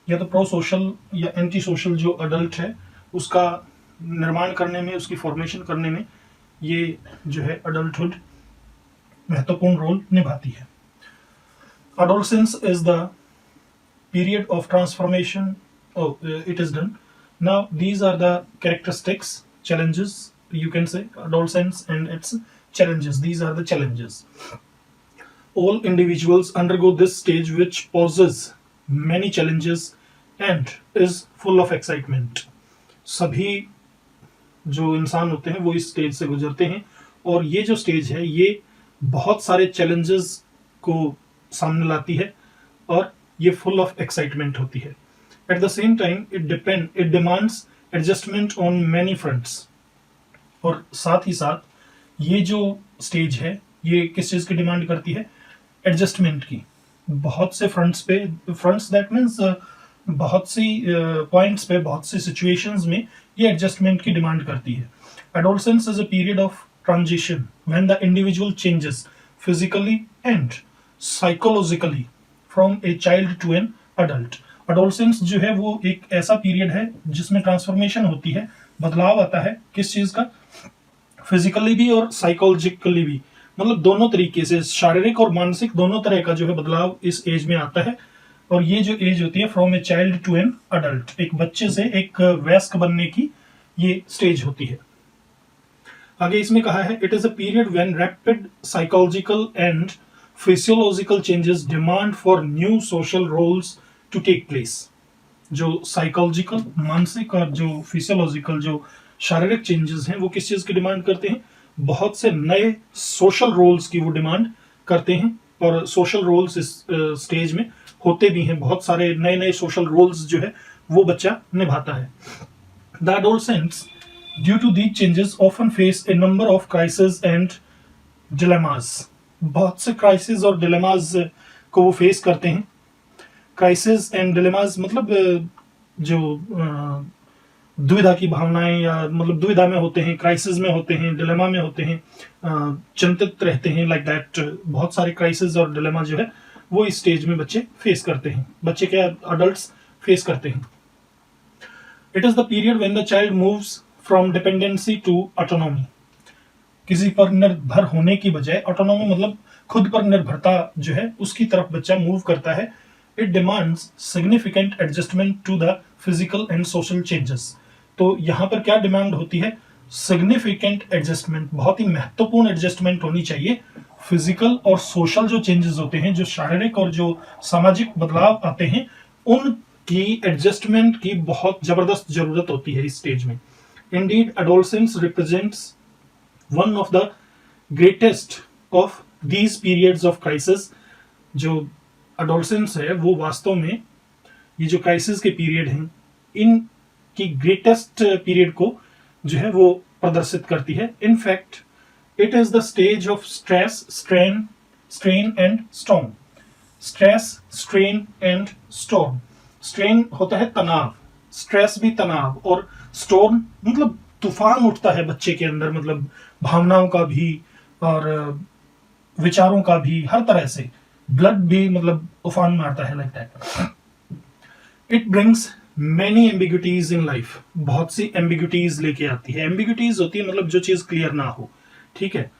या तो pro-social या anti-social जो adult है उसका निर्माण करने में, उसकी फॉर्मेशन करने में ये जो है adulthood महत्वपूर्ण रोल निभाती है. Adolescence is the period of transformation. It is done. Now these are the characteristics, challenges, you can say adolescence and its challenges. These are the challenges. All individuals undergo this stage which poses many challenges and is full of excitement. सभी जो इंसान होते हैं वो इस स्टेज से गुजरते हैं और ये जो स्टेज है ये बहुत सारे चैलेंजेस को सामने लाती है और ये फुल ऑफ एक्साइटमेंट होती है. At the same time it demands adjustment on many fronts. और साथ ही साथ ये जो स्टेज है ये किस चीज की डिमांड करती है? एडजस्टमेंट की. बहुत से फ्रंट्स पे, फ्रंट्स दैट मीन्स बहुत सी पॉइंट्स पे, बहुत सी सिचुएशंस में ये एडजस्टमेंट की डिमांड करती है. Adolescence is a period of transition when the individual changes physically and psychologically from a child to an adult. Adolescence जो है वो एक ऐसा पीरियड है जिसमें ट्रांसफॉर्मेशन होती है, बदलाव आता है. किस चीज का? फिजिकली भी और साइकोलॉजिकली भी, मतलब दोनों तरीके से, शारीरिक और मानसिक दोनों तरह का जो है बदलाव इस एज में आता है. और ये जो एज होती है from a child to an adult, एक बच्चे से एक वयस्क बनने की ये स्टेज होती है. आगे इसमें कहा है it is a period when rapid psychological and physiological changes demand for new social roles to take place. जो साइकोलॉजिकल, मानसिक और जो फिजियोलॉजिकल, जो शारीरिक चेंजेस हैं वो किस चीज की डिमांड करते हैं? बहुत से नए सोशल रोल्स की वो डिमांड करते हैं. और सोशल रोल्स इस स्टेज में होते भी हैं, बहुत सारे नए नए सोशल रोल्स जो है वो बच्चा निभाता है. The adolescents due to these changes often face a number of crisis and dilemmas. बहुत से क्राइसिस और डिलेमास को वो फेस करते हैं. क्राइसिस एंड डिलेमास मतलब जो दुविधा की भावनाएं, या मतलब दुविधा में होते हैं, क्राइसिस में होते हैं, डिलेमा में होते हैं, चिंतित रहते हैं, लाइक दैट। बहुत सारे क्राइसिस और डिलेमा जो है वो इस स्टेज में बच्चे फेस करते हैं, बच्चे क्या, अडल्ट्स फेस करते हैं। It is the period when the child moves from dependency to autonomy. किसी पर निर्भर होने की बजाय ऑटोनॉमी मतलब खुद पर निर्भरता जो है उसकी तरफ बच्चा मूव करता है। It demands significant adjustment to the physical and social changes. तो यहाँ पर क्या डिमांड होती है, सिग्निफिकेंट एडजस्टमेंट, बहुत ही महत्वपूर्ण एडजस्टमेंट होनी चाहिए। फिजिकल और सोशल जो चेंजेस होते हैं, जो शारीरिक और जो सामाजिक बदलाव आते हैं, उनकी एडजस्टमेंट की बहुत जबरदस्त जरूरत होती है इस स्टेज में। Indeed adolescence represents one of the greatest of these periods of crisis. जो एडोलसेंस है वो वास्तव में ये जो क्राइसिस के पीरियड हैं, इन की ग्रेटेस्ट पीरियड को जो है वो प्रदर्शित करती है। In fact it is the stage of stress, strain and storm. Stress, strain and storm. Strain होता है तनाव, स्ट्रेस भी तनाव, और स्टॉर्म मतलब तूफान उठता है बच्चे के अंदर, मतलब भावनाओं का भी और विचारों का भी, हर तरह से ब्लड भी मतलब उफान मारता है, like that. It brings many ambiguities in life. बहुत सी एम्बिग्यूटीज लेके आती है। एम्बिग्यूटीज होती है मतलब जो चीज क्लियर ना हो, ठीक है,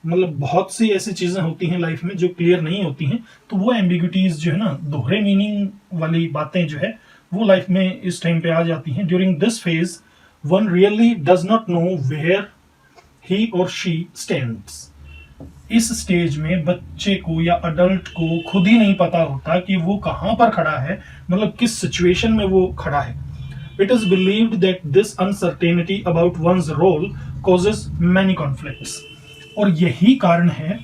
मतलब बहुत सी ऐसी चीजें होती हैं लाइफ में जो क्लियर नहीं होती हैं, तो वो एम्बिग्यूटीज जो है ना, दोहरे मीनिंग वाली बातें जो है वो लाइफ में इस टाइम पे आ जाती हैं। During this phase one really does not know where he और शी स्टैंड्स। इस स्टेज में बच्चे को या अडल्ट को खुद ही नहीं पता होता कि वो कहां पर खड़ा है, मतलब किस सिचुएशन में वो खड़ा है। It is believed that this uncertainty about one's role causes many conflicts. और यही कारण है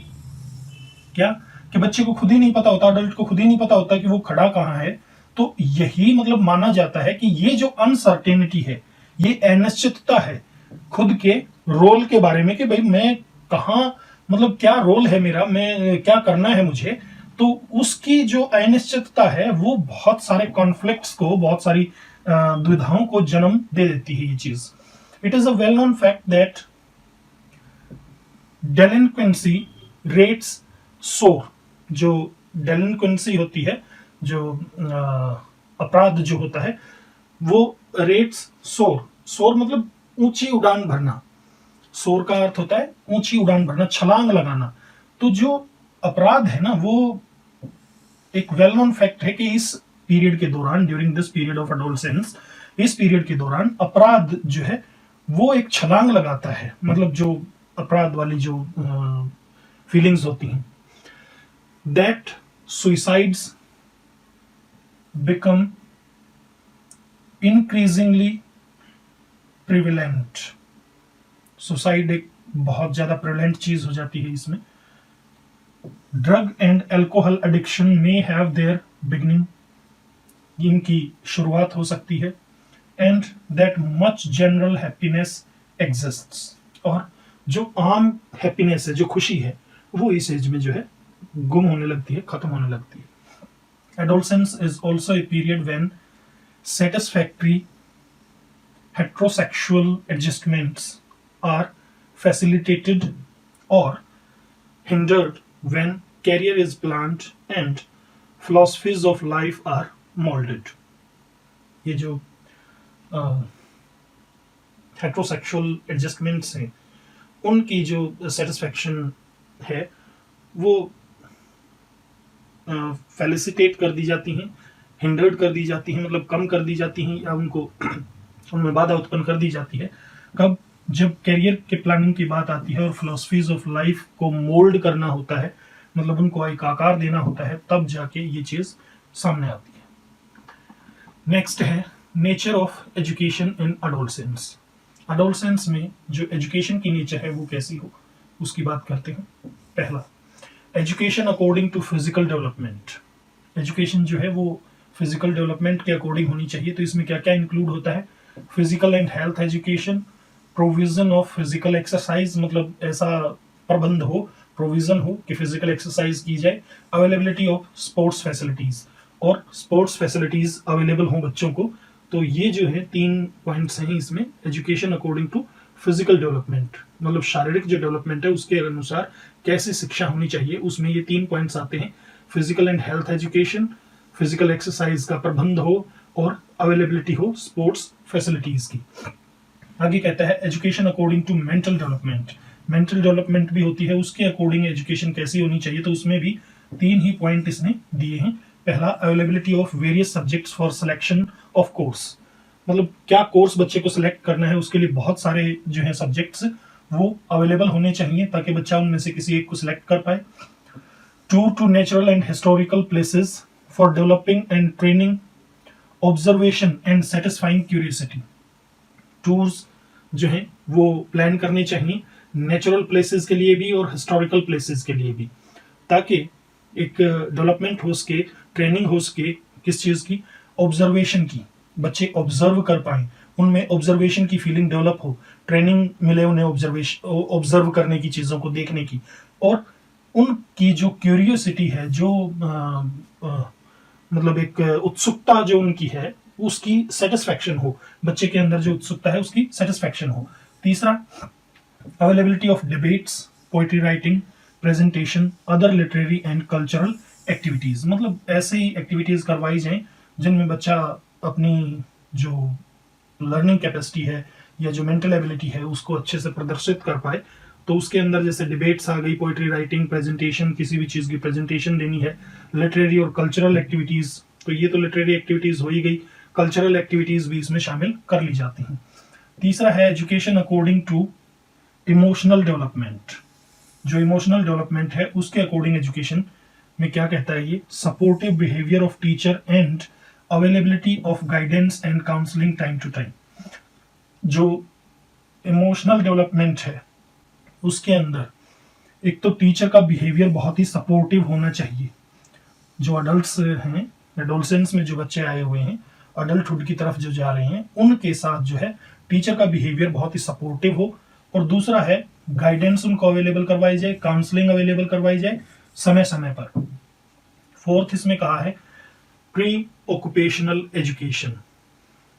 क्या कि बच्चे को खुद ही नहीं पता होता, अडल्ट को खुद ही नहीं पता होता कि वो खड़ा कहां है। तो यही मतलब माना जाता है कि ये जो अनसर्टेनिटी है, ये अनिश्चितता है खुद के रोल के बारे में, कि भाई मैं कहां, मतलब क्या रोल है मेरा, मैं क्या करना है मुझे। तो उसकी जो अनिश्चितता है वो बहुत सारे कॉन्फ्लिक्ट्स को, बहुत सारी दुविधाओं को जन्म दे देती है ये चीज। It is a well known fact that delinquency rates soar. जो डेलिंक्वेंसी होती है, जो अपराध जो होता है, वो रेट्स सोर। सोर मतलब ऊंची उड़ान भरना। सोर का अर्थ होता है ऊंची उड़ान भरना, छलांग लगाना। तो जो अपराध है ना, वो एक वेल नोन फैक्ट है कि इस पीरियड के दौरान, during this period of adolescence, इस पीरियड के दौरान अपराध जो है वो एक छलांग लगाता है, मतलब जो अपराध वाली जो फीलिंग्स होती हैं। That suicides become increasingly prevalent. Suicide एक बहुत ज्यादा प्रिविलेंट चीज हो जाती है इसमें। ड्रग एंड एल्कोहल एडिक्शन में हैव देयर बिगिनिंग। इनकी शुरुआत हो सकती है। And that much general happiness exists. और जो आम हैप्पीनेस है, जो खुशी है, वो इस एज में जो है गुम होने लगती है, खत्म होने लगती है। Adolescence is also a period when satisfactory heterosexual adjustments are facilitated or hindered when career is planned and philosophies of life are molded। ये जो heterosexual adjustments हैं, उनकी जो satisfaction है वो फैसिलिटेट कर दी जाती हैं, हिंडर्ड कर दी जाती हैं, मतलब कम कर दी जाती हैं, या उनको उनमें बाधा उत्पन्न कर दी जाती है। कब? जब कैरियर के प्लानिंग की बात आती है और फिलोसफीज ऑफ लाइफ को मोल्ड करना होता है, मतलब उनको एक आकार देना होता है, तब जाके ये चीज सामने आती है। नेक्स्ट है nature of education in adolescence. Adolescence में जो एजुकेशन की नेचर है वो कैसी हो, उसकी बात करते हैं। पहला, education according to physical development. Education जो है वो फिजिकल डेवलपमेंट के अकॉर्डिंग होनी चाहिए। तो इसमें क्या क्या इंक्लूड होता है? Physical and health education, provision of physical exercise, मतलब ऐसा प्रबंध हो, प्रोविजन हो कि फिजिकल एक्सरसाइज की जाए। अवेलेबिलिटी ऑफ स्पोर्ट्स फैसिलिटीज, और स्पोर्ट्स फैसिलिटीज अवेलेबल हो बच्चों को तो ये जो है 3 पॉइंट्स हैं इसमें, education according to physical development, मतलब शारीरिक जो डेवलपमेंट है उसके अनुसार कैसी शिक्षा होनी चाहिए, उसमें ये 3 पॉइंट्स आते हैं। Physical and health education, physical exercise का प्रबंध हो और अवेलेबिलिटी हो स्पोर्ट्स फैसिलिटीज की। आगे कहता है education according to mental development, mental development भी होती है, उसके अकॉर्डिंग एजुकेशन कैसी होनी चाहिए, तो उसमें भी 3 ही पॉइंट इसने दिए हैं। पहला, availability of various subjects for selection of course, मतलब क्या कोर्स बच्चे को सिलेक्ट करना है उसके लिए बहुत सारे जो है सब्जेक्ट्स वो अवेलेबल होने चाहिए ताकि बच्चा उनमें से किसी एक को सिलेक्ट कर पाए। Tour to natural and historical places for developing and training observation and satisfying curiosity, tours जो है वो प्लान करने चाहिए नेचुरल प्लेसेस के लिए भी और हिस्टोरिकल प्लेसेस के लिए भी, ताकि एक डेवलपमेंट हो सके, ट्रेनिंग हो सके किस चीज की, ऑब्जर्वेशन की, बच्चे ऑब्जर्व कर पाए, उनमें ऑब्जर्वेशन की फीलिंग डेवलप हो, ट्रेनिंग मिले उन्हें ऑब्जर्व करने की, चीजों को देखने की, और उनकी जो क्यूरियोसिटी है, जो मतलब एक उत्सुकता जो उनकी है उसकी सेटिस्फैक्शन हो, बच्चे के अंदर जो उत्सुकता है उसकी सेटिस्फैक्शन हो। तीसरा, availability of debates, poetry writing, presentation, other literary and cultural activities, मतलब ऐसे ही एक्टिविटीज करवाई जाएं जिनमें बच्चा अपनी जो लर्निंग कैपेसिटी है या जो मेंटल एबिलिटी है उसको अच्छे से प्रदर्शित कर पाए। तो उसके अंदर जैसे डिबेट्स आ गई, पोइट्री राइटिंग, प्रेजेंटेशन, किसी भी चीज की प्रेजेंटेशन देनी है, लिटरेरी और कल्चरल एक्टिविटीज, तो ये तो लिटरेरी एक्टिविटीज हो ही गई, कल्चरल एक्टिविटीज भी इसमें शामिल कर ली जाती हैं। तीसरा है education according to emotional development, जो इमोशनल डेवलपमेंट है उसके अकॉर्डिंग एजुकेशन में क्या कहता है ये, supportive behaviour of teacher and availability of guidance and counselling time to time. जो इमोशनल डेवलपमेंट है उसके अंदर एक तो टीचर का बिहेवियर बहुत ही सपोर्टिव होना चाहिए, जो अडल्ट्स हैं, एडोलसेंस में जो बच्चे आए हुए हैं, अडल्टहुड की तरफ जो जा रहे हैं, उनके साथ जो है टीचर का बिहेवियर बहुत ही सपोर्टिव हो। और दूसरा है गाइडेंस उनको अवेलेबल करवाई जाए, काउंसलिंग अवेलेबल करवाई जाए समय समय पर। फोर्थ इसमें कहा है प्री ऑक्यूपेशनल एजुकेशन,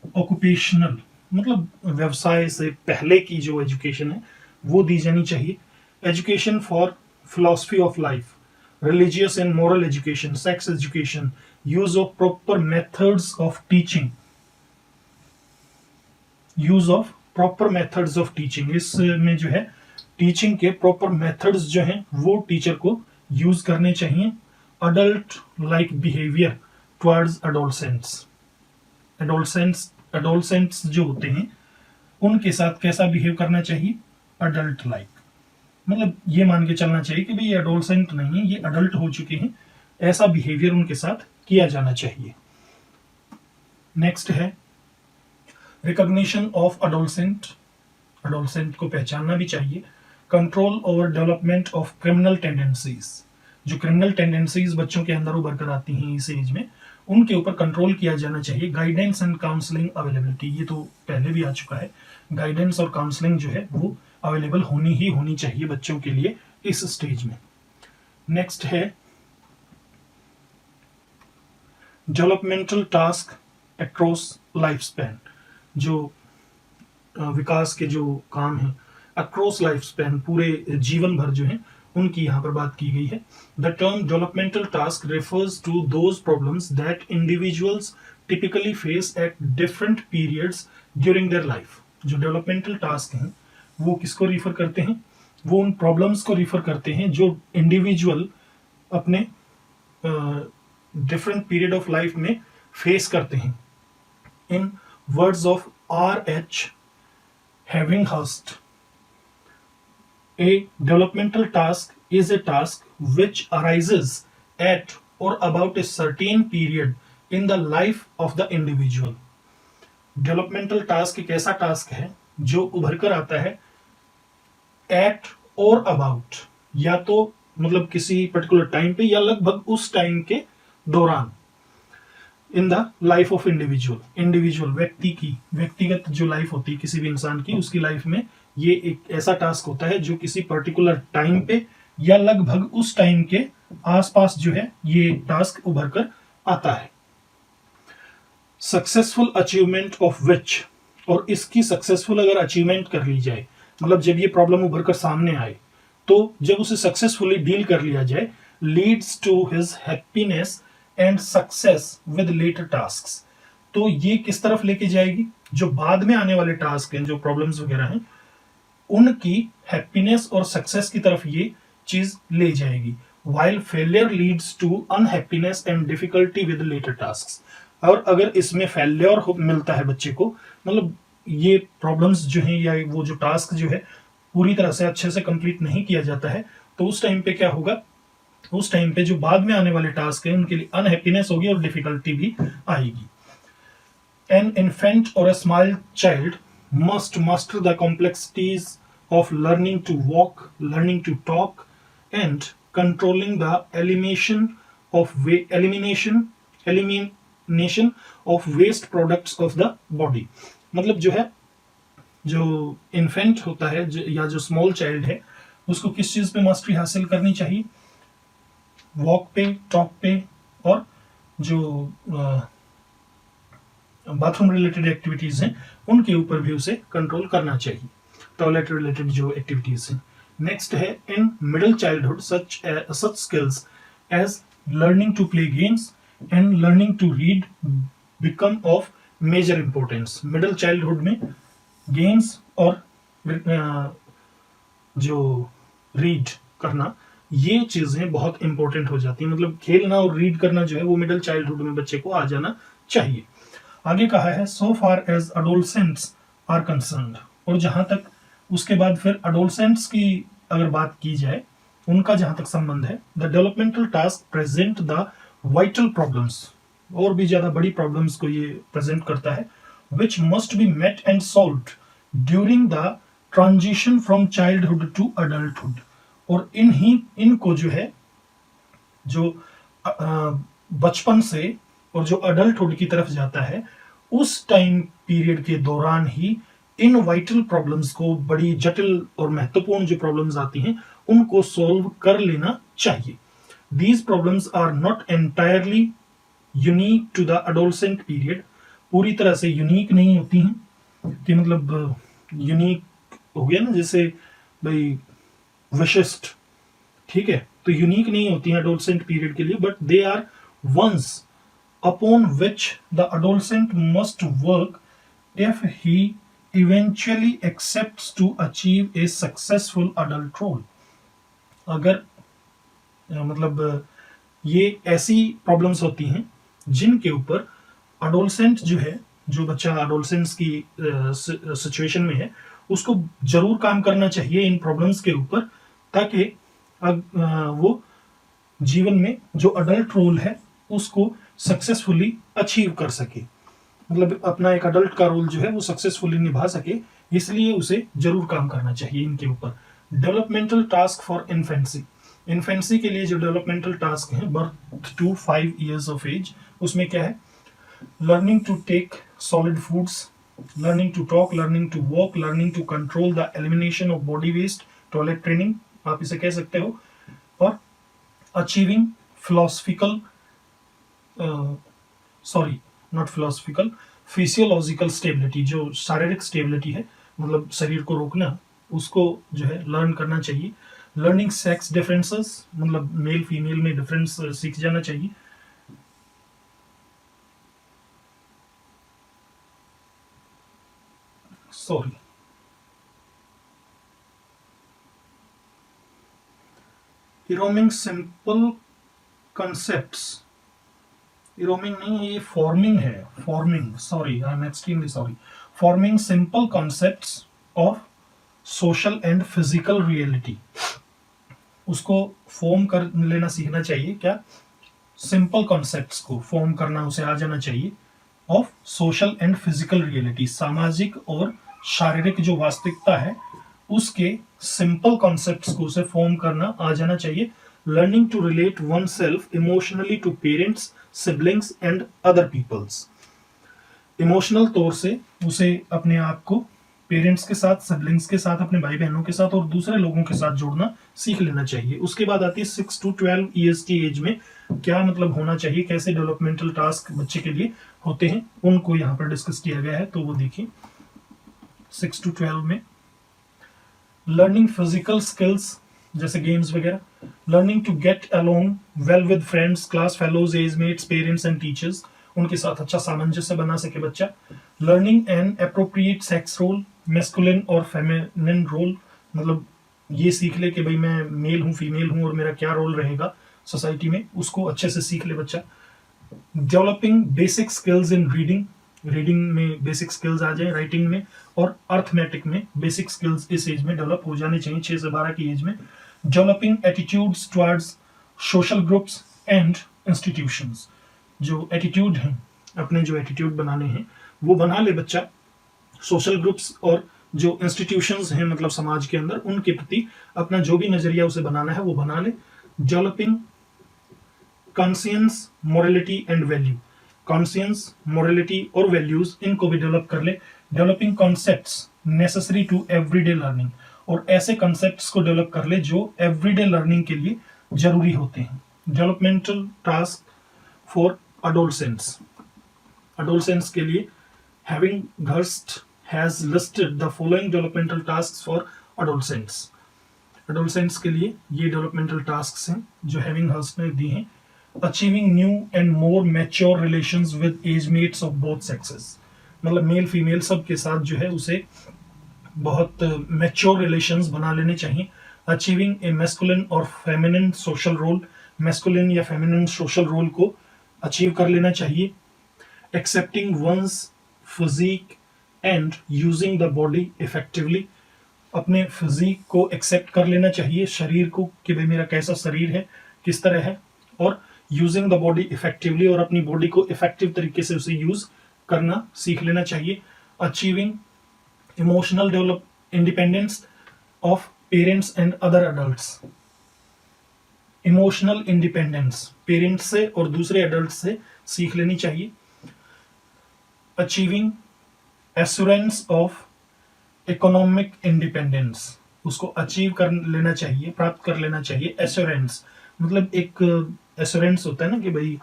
ऑक्यूपेशनल मतलब व्यवसाय से पहले की जो एजुकेशन है वो दी जानी चाहिए। Education for philosophy of life, religious and moral education, sex education, use of proper methods of teaching, use of proper methods of teaching, इसमें जो है टीचिंग के प्रॉपर मेथड्स जो हैं वो टीचर को यूज करने चाहिए। Adult like behaviour towards adolescents, adolescents जो होते हैं उनके साथ कैसा बिहेव करना चाहिए, अडल्ट लाइक, मतलब ये मान के चलना चाहिए कि भाई ये एडोलसेंट नहीं है, ये अडल्ट हो चुके हैं, ऐसा बिहेवियर उनके साथ किया जाना चाहिए। नेक्स्ट है रिकॉग्निशन ऑफ एडोलसेंट, एडोलसेंट को पहचानना भी चाहिए। Control over development of criminal tendencies, जो क्रिमिनल टेंडेंसीज बच्चों के अंदर उभर कर आती हैं इस एज में, उनके ऊपर कंट्रोल किया जाना चाहिए। गाइडेंस एंड काउंसलिंग अवेलेबिलिटी, ये तो पहले भी आ चुका है, गाइडेंस और काउंसलिंग जो है वो अवेलेबल होनी चाहिए बच्चों के लिए इस स्टेज में। नेक्स्ट है developmental task across life span, जो विकास के जो काम हैं अक्रॉस लाइफ स्पैन, पूरे जीवन भर जो है उनकी यहाँ पर बात की गई है। The term developmental task refers to those problems that individuals typically face at different periods during their life. जो डेवलपमेंटल टास्क हैं वो किसको रिफर करते हैं, वो उन प्रॉब्लम्स को रिफर करते हैं जो इंडिविजुअल अपने डिफरेंट पीरियड ऑफ लाइफ में फेस करते हैं। In words of R.H. Evinghurst, a developmental task is a task which arises at or about a certain period in the life of the individual. Developmental task एक ऐसा टास्क है जो उभर कर आता है एट और अबाउट, या तो मतलब किसी पर्टिकुलर टाइम पे या लगभग उस टाइम के दौरान, in the life of individual व्यक्ति की, व्यक्तिगत जो लाइफ होती है किसी भी इंसान की, उसकी लाइफ में ये एक ऐसा टास्क होता है जो किसी पर्टिकुलर टाइम पे या लगभग उस टाइम के आसपास जो है ये टास्क उभर कर आता है। सक्सेसफुल अचीवमेंट ऑफ विच, और इसकी सक्सेसफुल अगर अचीवमेंट कर ली जाए, मतलब जब ये प्रॉब्लम उभर कर सामने आए तो जब उसे सक्सेसफुली डील कर लिया जाए, leads to his happiness and success with later tasks, तो ये किस तरफ लेके जाएगी, जो बाद में आने वाले टास्क हैं, जो प्रॉब्लम्स वगैरह हैं, उनकी हैप्पीनेस और सक्सेस की तरफ ये चीज ले जाएगी। While failure leads to unhappiness and difficulty with later task, और अगर इसमें फेलियर मिलता है बच्चे को, मतलब ये प्रॉब्लम्स जो हैं या वो जो टास्क जो है पूरी तरह से अच्छे से कंप्लीट नहीं किया जाता है, तो उस टाइम पे क्या होगा, उस टाइम पे जो बाद में आने वाले टास्क हैं उनके लिए अनहैप्पीनेस होगी और डिफिकल्टी भी आएगी। An infant or a small child must master the complexities of learning to walk, learning to talk, and controlling the elimination of waste products of the body। मतलब जो है, जो इन्फेंट होता है या जो स्मॉल चाइल्ड है, उसको किस चीज पे मास्टरी हासिल करनी चाहिए, वॉक पे, टॉक पे, और जो बाथरूम रिलेटेड एक्टिविटीज हैं उनके ऊपर भी उसे कंट्रोल करना चाहिए, टॉयलेट रिलेटेड जो एक्टिविटीज हैं। नेक्स्ट है, in middle childhood such skills as learning to play games and learning to read become of major importance. Middle childhood में गेम्स और जो रीड करना, ये चीजें बहुत इंपॉर्टेंट हो जाती हैं, मतलब खेलना और रीड करना जो है वो मिडिल चाइल्डहुड में बच्चे को आ जाना चाहिए। आगे कहा है, सो फार एज अडोलसेंट्स आर कंसर्न्ड, और जहां तक उसके बाद फिर अडोलसेंट्स की अगर बात की जाए, उनका जहां तक संबंध है, the developmental task present the vital problems, और भी ज्यादा बड़ी प्रॉब्लम्स को ये प्रेजेंट करता है, which must be met and solved during the transition from childhood to adulthood, और इनको जो है, जो बचपन से और जो अडल्टहुड की तरफ जाता है, उस टाइम पीरियड के दौरान ही इन वाइटल प्रॉब्लम्स को, बड़ी जटिल और महत्वपूर्ण जो प्रॉब्लम्स आती हैं, उनको सॉल्व कर लेना चाहिए। These problems are not entirely unique to the adolescent period, पूरी तरह से यूनिक नहीं होती हैं, कि मतलब यूनिक हो गया ना, जैसे भाई विशिष्ट, ठीक है, तो यूनिक नहीं होती हैं अडोलसेंट पीरियड के लिए, but they are ones upon which the adolescent must work if he eventually accepts to achieve a successful adult role। अगर मतलब ये ऐसी प्रॉब्लम्स होती हैं जिनके ऊपर अडोलसेंट जो है, जो बच्चा अडोलसेंस की सिचुएशन में है, उसको जरूर काम करना चाहिए इन प्रॉब्लम्स के ऊपर, ताकि वो जीवन में जो अडल्ट रोल है उसको सक्सेसफुली अचीव कर सके, मतलब अपना एक अडल्ट का रोल जो है वो सक्सेसफुली निभा सके, इसलिए उसे जरूर काम करना चाहिए इनके ऊपर। Developmental task for infancy, infancy के लिए जो डेवलपमेंटल टास्क है, birth to 5 years of age, उसमें क्या है, learning to take solid foods, learning to talk, learning to walk, learning to control the elimination of body waste, toilet training आप इसे कह सकते हो, और अचीविंग फिलोसफिकल फिजियोलॉजिकल स्टेबिलिटी, जो शारीरिक स्टेबिलिटी है, मतलब शरीर को रोकना, उसको जो है लर्न करना चाहिए। लर्निंग सेक्स डिफरेंसेस, मतलब मेल फीमेल में डिफरेंस सीख जाना चाहिए। सॉरी, इरोमिंग सिंपल कॉन्सेप्ट्स, इरोमिंग नहीं, ये फॉर्मिंग है, forming, sorry, I am extremely sorry, forming simple concepts of social and physical reality, उसको फॉर्म कर लेना सीखना चाहिए, क्या, सिंपल कॉन्सेप्ट्स को फॉर्म करना उसे आ जाना चाहिए, of social and physical reality, सामाजिक और शारीरिक जो वास्तविकता है उसके सिंपल कॉन्सेप्ट्स को उसे फॉर्म करना आ जाना चाहिए। Learning to relate oneself emotionally to parents, siblings and other peoples, emotional तौर से उसे अपने आप को पेरेंट्स के साथ, सिबलिंग्स के साथ, अपने भाई बहनों के साथ और दूसरे लोगों के साथ जोड़ना सीख लेना चाहिए। उसके बाद आती है 6 to 12 ईयर्स की एज में क्या मतलब होना चाहिए, कैसे डेवलपमेंटल टास्क बच्चे के लिए होते हैं, उनको यहाँ पर डिस्कस किया गया है। तो वो देखिए 6 to 12 में लर्निंग फिजिकल स्किल्स जैसे गेम्स वगैरह, learning to get along well with friends, class fellows, age mates, parents and teachers, उनके साथ अच्छा सामंजस्य बना सके बच्चा। Learning an appropriate sex role, masculine और फेमिनिन रोल, मतलब ये सीख ले कि भाई मैं मेल हूँ, फीमेल हूँ और मेरा क्या रोल रहेगा सोसाइटी में, उसको अच्छे से सीख ले बच्चा। Developing basic skills in reading, reading में बेसिक स्किल्स आ जाए, राइटिंग में और अर्थमेटिक में बेसिक स्किल्स इस एज में डेवलप हो जाने चाहिए 6 से 12 की एज में। Developing attitudes towards social groups and institutions, जो एटीट्यूड हैं, अपने जो एटीट्यूड बनाने हैं वो बना ले बच्चा सोशल ग्रुप्स और जो इंस्टीट्यूशंस हैं मतलब समाज के अंदर, उनके प्रति अपना जो भी नजरिया उसे बनाना है वो बना ले। Developing conscience, morality and value, conscience, morality और वैल्यूज इनको भी डेवलप कर ले। Developing concepts necessary to everyday learning, और ऐसे कॉन्सेप्ट्स को डेवलप कर ले जो एवरीडे लर्निंग के लिए जरूरी होते हैं। Developmental task for adolescents, adolescents के लिए having Ghurst has listed the following developmental tasks for adolescents, adolescents के लिए ये developmental tasks हैं जो having Ghurst ने दी हैं। achieving new and more mature relations with age mates of both sexes, मतलब मेल फीमेल सब के साथ जो है उसे बहुत mature relations बना लेने चाहिए। achieving a masculine or feminine social role, masculine या feminine social role को अचीव कर लेना चाहिए। Accepting one's physique and using the body effectively, अपने फिजिक को एक्सेप्ट कर लेना चाहिए, शरीर को कि भाई मेरा कैसा शरीर है, किस तरह है, और यूजिंग द बॉडी इफेक्टिवली, और अपनी बॉडी को इफेक्टिव तरीके से उसे यूज करना सीख लेना चाहिए। Achieving emotional develop independence of parents and other adults, emotional independence parents से और दूसरे एडल्ट से सीख लेनी चाहिए। Achieving assurance of economic independence, उसको अचीव कर लेना चाहिए, प्राप्त कर लेना चाहिए। एश्योरेंस मतलब एक एश्योरेंस होता है ना कि भाई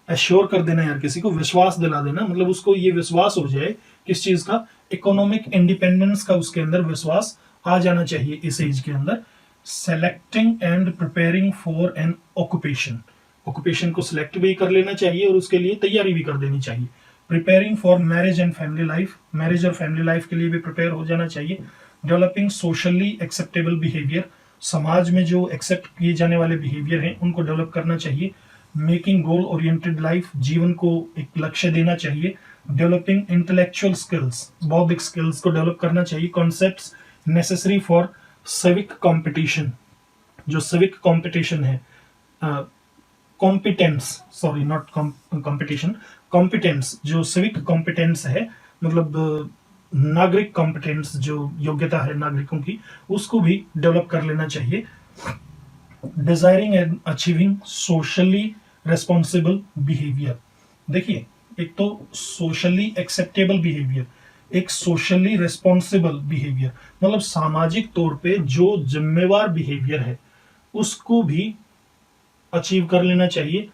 एश्योर कर देना यार, किसी को विश्वास दिला देना, मतलब उसको ये विश्वास हो जाए किस चीज का, इकोनॉमिक इंडिपेंडेंस का उसके अंदर विश्वास आ जाना चाहिए इस एज के अंदर। Selecting and preparing for an occupation, occupation को सिलेक्ट भी कर लेना चाहिए और उसके लिए तैयारी भी कर देनी चाहिए। Preparing for marriage and family life, marriage और फैमिली लाइफ के लिए भी प्रिपेयर हो जाना चाहिए। डेवलपिंग सोशली एक्सेप्टेबल बिहेवियर, समाज में जो एक्सेप्ट किए जाने वाले बिहेवियर हैं उनको डेवलप करना चाहिए। मेकिंग गोल ओरिएंटेड लाइफ, जीवन को एक लक्ष्य देना चाहिए। डेवलपिंग इंटेलेक्चुअल स्किल्स, बौद्धिक स्किल्स को डेवलप करना चाहिए। Concepts necessary for civic competition, जो सिविक कंपटीशन है, competence, sorry not competition, competence, जो सिविक कॉम्पिटेंस है मतलब नागरिक कॉम्पिटेंस, जो योग्यता है नागरिकों की, उसको भी डेवलप कर लेना चाहिए। Desiring and achieving socially responsible behaviour, देखिए एक तो सोशली एक्सेप्टेबल बिहेवियर, एक सोशली रेस्पॉन्सिबल बिहेवियर, मतलब सामाजिक तौर पे जो जिम्मेवार बिहेवियर है उसको भी अचीव कर लेना चाहिए।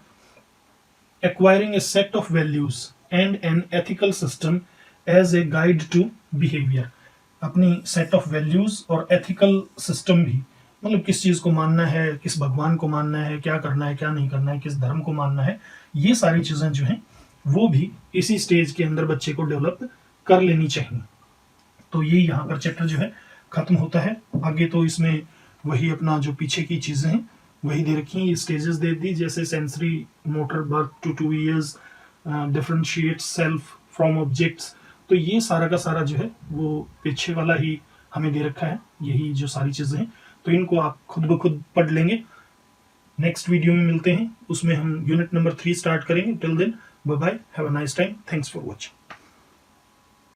Acquiring a set of values and an ethical system as a guide to behaviour, अपनी सेट ऑफ वैल्यूज और एथिकल सिस्टम भी, मतलब किस चीज को मानना है, किस भगवान को मानना है, क्या करना है क्या नहीं करना है, किस धर्म को मानना है, ये सारी चीजें जो हैं वो भी इसी स्टेज के अंदर बच्चे को डेवलप कर लेनी चाहिए। तो ये यहाँ पर चैप्टर जो है खत्म होता है। आगे तो इसमें वही अपना जो पीछे की चीजें हैं वही दे रखी हैं, ये स्टेजेस दे दी, जैसे sensory motor birth to 2 years, differentiate self from objects, तो ये सारा का सारा जो है वो पीछे वाला ही हमें दे रखा है, यही जो सारी चीजें हैं, तो इनको आप खुद ब खुद पढ़ लेंगे। नेक्स्ट वीडियो में मिलते हैं, उसमें हम यूनिट नंबर 3 स्टार्ट करेंगे। Till then bye bye, have a nice time, thanks for watching.